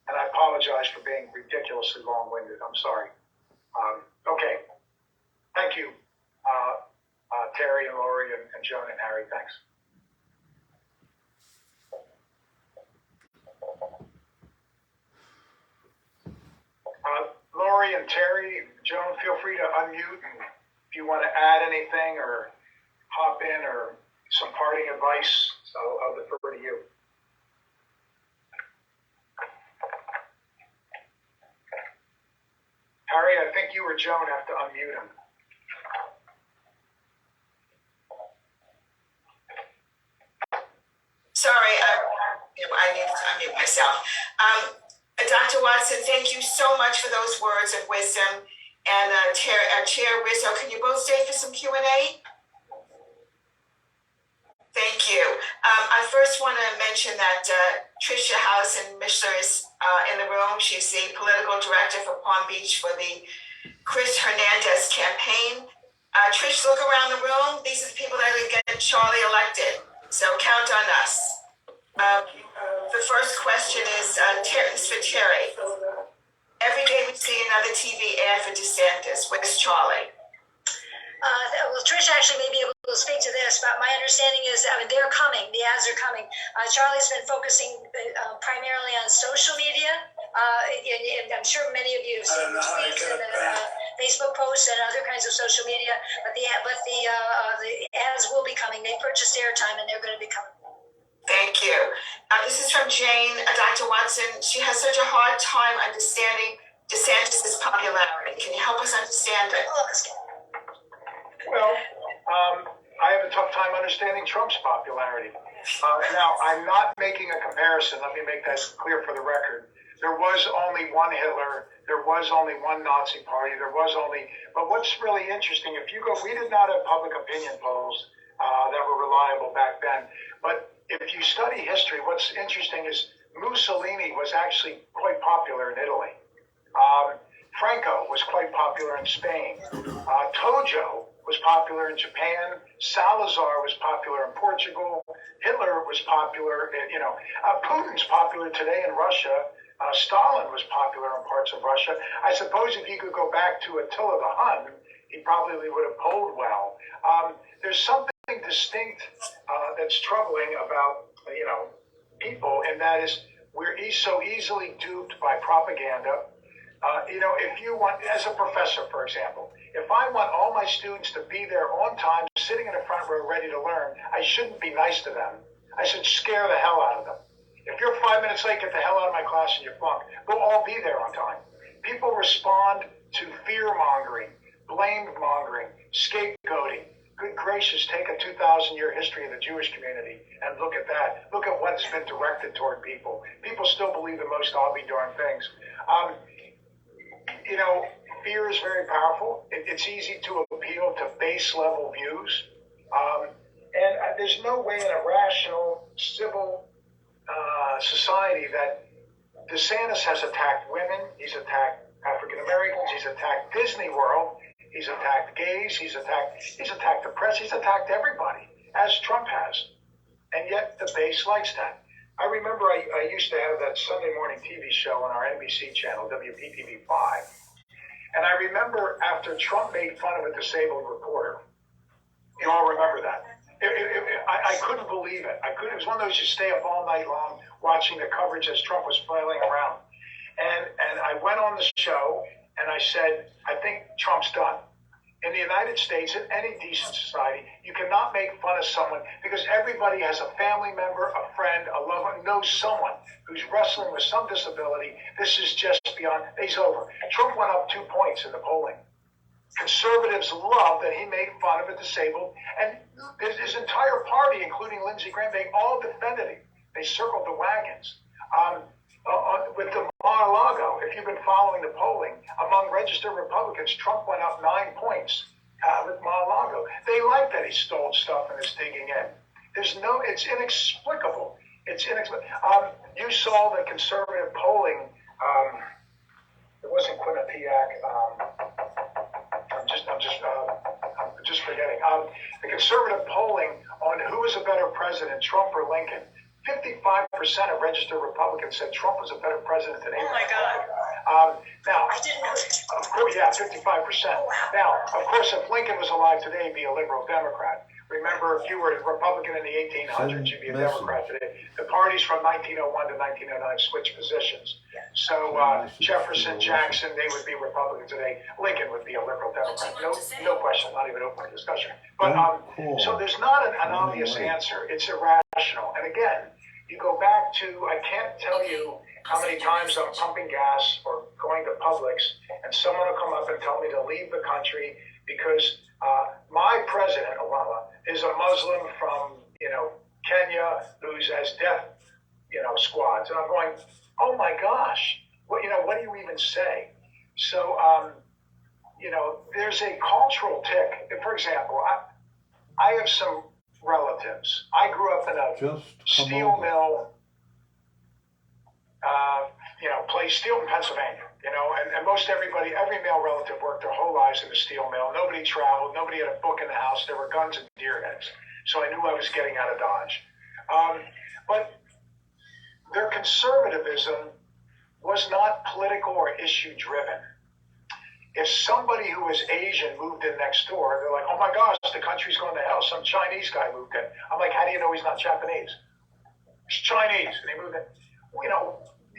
And I apologize for being ridiculously long-winded. I'm sorry. Okay. Thank you, Terry and Lori and Joan and Harry. Thanks. Lori and Terry, Joan, feel free to unmute, and if you want to add anything or hop in or some parting advice, I'll defer to you. Harry, I think you or Joan have to unmute him. Sorry, I need to unmute myself. Dr. Watson, thank you so much for those words of wisdom. And Chair Rizzo, can you both stay for some Q&A? Thank you. I first want to mention that Tricia Housen-Mishler is in the room. She's the political director for Palm Beach for the Chris Hernandez campaign. Trish, look around the room. These are the people that are getting Charlie elected. So count on us. The first question is for Terry. Every day we see another TV ad for DeSantis. Where's Charlie? Well, Trish actually may be able to speak to this, but my understanding is they're coming. The ads are coming. Charlie's been focusing primarily on social media. And I'm sure many of you have seen the tweets and Facebook posts and other kinds of social media. But the ads will be coming. They purchased airtime, and they're going to be coming. Thank you. This is from Jane. Dr. Watson, she has such a hard time understanding DeSantis' popularity. Can you help us understand it? Well, I have a tough time understanding Trump's popularity. Now, I'm not making a comparison. Let me make that clear for the record. There was only one Hitler. There was only one Nazi party. But what's really interesting, we did not have public opinion polls that were reliable back then. But if you study history, what's interesting is Mussolini was actually quite popular in Italy. Franco was quite popular in Spain. Tojo was popular in Japan. Salazar was popular in Portugal. Hitler was popular, Putin's popular today in Russia. Stalin was popular in parts of Russia. I suppose if you could go back to Attila the Hun, he probably would have polled well. There's something distinct that's troubling about, people, and that is we're so easily duped by propaganda. If you want, as a professor, for example, if I want all my students to be there on time, sitting in the front row ready to learn, I shouldn't be nice to them. I should scare the hell out of them. If you're 5 minutes late, get the hell out of my class and you flunk. We'll all be there on time. People respond to fear-mongering, blame-mongering, scapegoating. Good gracious, take a 2,000-year history of the Jewish community and look at that. Look at what's been directed toward people. People still believe the most obby darn things. Fear is very powerful. It's easy to appeal to base-level views. And there's no way in a rational, civil society that DeSantis has attacked women, he's attacked African Americans, he's attacked Disney World, he's attacked gays, he's attacked the press, he's attacked everybody, as Trump has. And yet the base likes that. I remember I used to have that Sunday morning TV show on our NBC channel, WPTV5. And I remember after Trump made fun of a disabled reporter, you all remember that. I couldn't believe it. It was one of those you stay up all night long watching the coverage as Trump was flailing around. And I went on the show and I said, I think Trump's done. In the United States, in any decent society, you cannot make fun of someone because everybody has a family member, a friend, a lover, knows someone who's wrestling with some disability. This is just beyond, he's over. Trump went up 2 points in the polling. Conservatives love that he made fun of a disabled, and his entire party, including Lindsey Graham, they all defended him. They circled the wagons. With the Mar-a-Lago, if you've been following the polling, among registered Republicans, Trump went up 9 points with Mar-a-Lago. They like that he stole stuff and is digging in. It's inexplicable. You saw the conservative polling. It wasn't Quinnipiac. I'm just forgetting. The conservative polling on who was a better president, Trump or Lincoln. 55% of registered Republicans said Trump was a better president than Abraham. Oh my God. Now, I didn't know that. of course, yeah, 55%. Oh, wow. Now, of course, if Lincoln was alive today, he'd be a liberal Democrat. Remember, if you were a Republican in the 1800s, you'd be a Democrat today. The parties from 1901 to 1909 switched positions. So Jefferson, Jackson, they would be Republican today. Lincoln would be a liberal Democrat. No question, not even open discussion. But so there's not an obvious answer. It's irrational. And again, you go back to, I can't tell you how many times I'm pumping gas or going to Publix, and someone will come up and tell me to leave the country because my president, Obama, is a Muslim from, Kenya who's has death, squads. And I'm going, oh my gosh, what do you even say? So, there's a cultural tick. For example, I have some relatives. I grew up in a steel mill, place, steel in Pennsylvania, and most every male relative worked their whole lives in the steel mill. Nobody traveled. Nobody had a book in the house. There were guns and deer heads. So I knew I was getting out of Dodge. But their conservatism was not political or issue driven. If somebody who was Asian moved in next door, they're like, oh my gosh, the country's going to hell. Some Chinese guy moved in. I'm like, how do you know he's not Japanese? He's Chinese. And he moved in.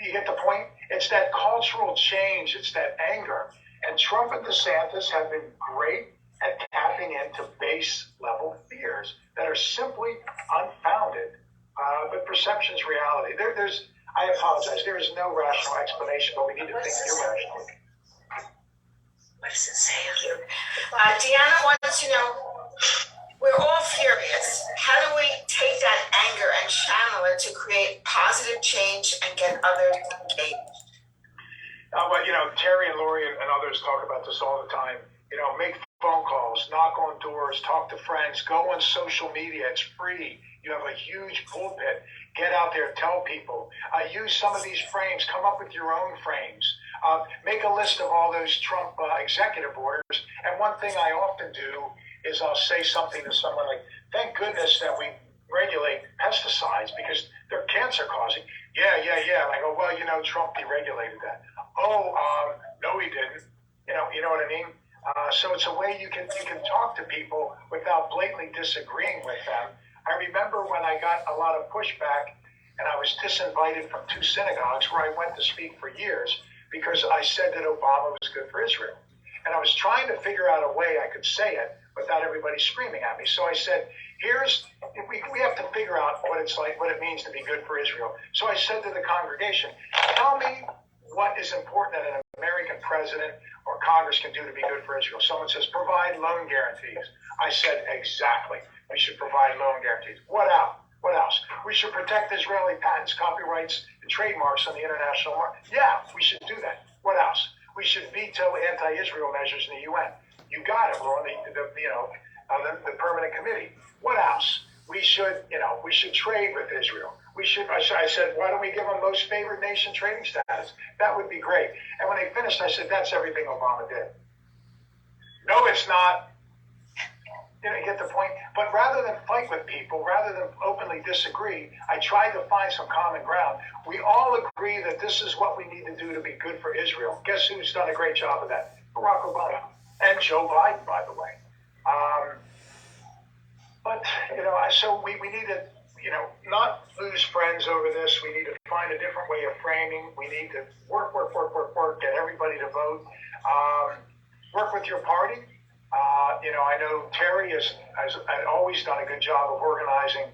You get the point? It's that cultural change. It's that anger. And Trump and DeSantis have been great at tapping into base level fears that are simply unfounded. But perception's reality. I apologize. There is no rational explanation, but we need to think irrationally. What does it say here? Deanna wants to know, we're all furious. How do we take that anger and channel it to create positive change and get others engaged? Terry and Lori and others talk about this all the time. Make phone calls, knock on doors, talk to friends, go on social media. It's free. You have a huge pulpit. Get out there, tell people. Use some of these frames. Come up with your own frames. Make a list of all those Trump executive orders. And one thing I often do is I'll say something to someone like, thank goodness that we regulate pesticides because they're cancer causing. Yeah. And I go, well, Trump deregulated that. Oh, no, he didn't. You know what I mean? So it's a way you can talk to people without blatantly disagreeing with them. I remember when I got a lot of pushback and I was disinvited from 2 synagogues where I went to speak for years because I said that Obama was good for Israel. And I was trying to figure out a way I could say it without everybody screaming at me. So I said, we have to figure out what it's like, what it means to be good for Israel. So I said to the congregation, tell me what is important that an American president or Congress can do to be good for Israel. Someone says, provide loan guarantees. I said, exactly. We should provide loan guarantees. What else? What else? We should protect Israeli patents, copyrights, and trademarks on the international market. Yeah, we should do that. What else? We should veto anti-Israel measures in the UN. You got it. We're on the permanent committee. What else? We should trade with Israel. I said, why don't we give them most favored nation trading status? That would be great. And when they finished, I said, that's everything Obama did. No, it's not. You get the point. But rather than fight with people, rather than openly disagree, I tried to find some common ground. We all agree that this is what we need to do to be good for Israel. Guess who's done a great job of that? Barack Obama. And Joe Biden, by the way. So we need to, not lose friends over this. We need to find a different way of framing. We need to work, get everybody to vote. Work with your party. I know Terry has always done a good job of organizing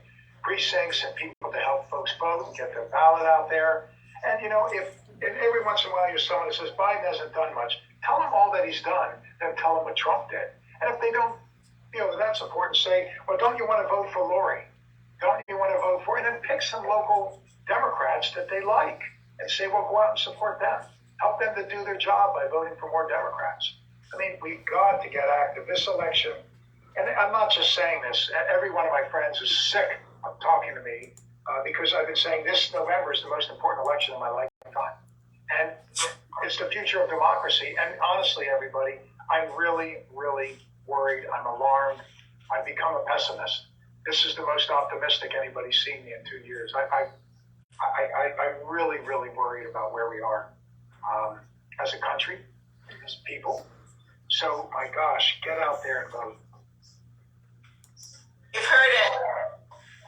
precincts and people to help folks vote and get their ballot out there. And, if every once in a while you're someone who says Biden hasn't done much, tell him all that he's done, then tell him what Trump did. And if they don't, that's important, say, well, don't you want to vote for Lori? Don't you want to vote for, and then pick some local Democrats that they like and say, well, go out and support them. Help them to do their job by voting for more Democrats. I mean, we've got to get active. This election, and I'm not just saying this, every one of my friends is sick of talking to me because I've been saying this November is the most important election of my lifetime. And it's the future of democracy. And honestly, everybody, I'm really, really worried. I'm alarmed. I've become a pessimist. This is the most optimistic anybody's seen me in 2 years. I'm really, really worried about where we are as a country, as people. So, my gosh, get out there and vote. You've heard it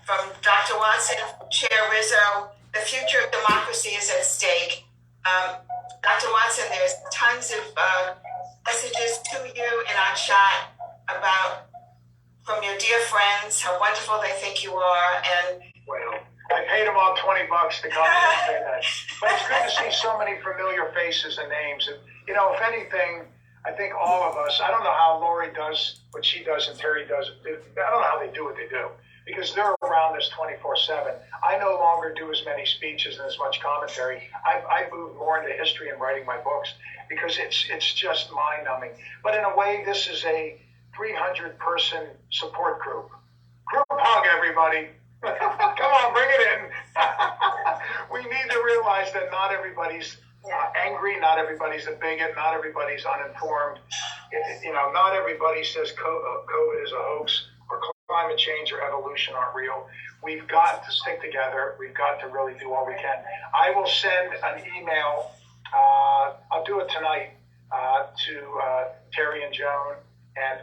from Dr. Watson, Chair Rizzo. The future of democracy is at stake. Dr. Watson, there's tons of messages to you in our chat from your dear friends, how wonderful they think you are. And well, I paid them all $20 to come and say that. But it's good to see so many familiar faces and names. And, if anything, I think all of us, I don't know how Lori does what she does and Terry does. I don't know how they do what they do because they're around this 24/7. I no longer do as many speeches and as much commentary. I've moved more into history and writing my books because it's just mind-numbing. But in a way, this is a 300-person support group. Group hug, everybody. Come on, bring it in. We need to realize that not everybody's angry, not everybody's a bigot, not everybody's uninformed. Not everybody says COVID is a hoax or climate change or evolution aren't real. We've got to stick together. We've got to really do all we can. I will send an email. I'll do it tonight to Terry and Joan and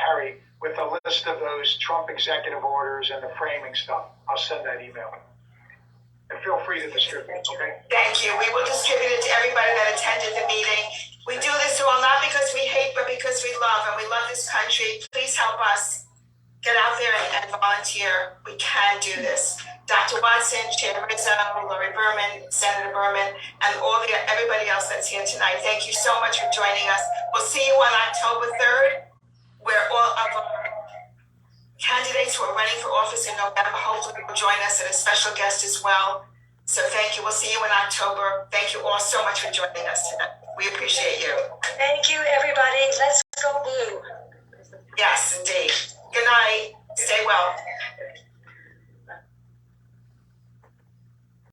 Harry with a list of those Trump executive orders and the framing stuff. I'll send that email. And feel free to distribute it, okay? thank you. We will distribute it to everybody that attended the meeting. We do this all not because we hate, but because we love, and we love this country. Please help us get out there and volunteer. We can do this. Dr. Watson, Chair Rizzo, Lori Berman, Senator Berman, and everybody else that's here tonight. Thank you so much for joining us. We'll see you on October 3rd, where all of our candidates who are running for office in November hopefully will join us and a special guest as well. So thank you. We'll see you in October. Thank you all so much for joining us tonight.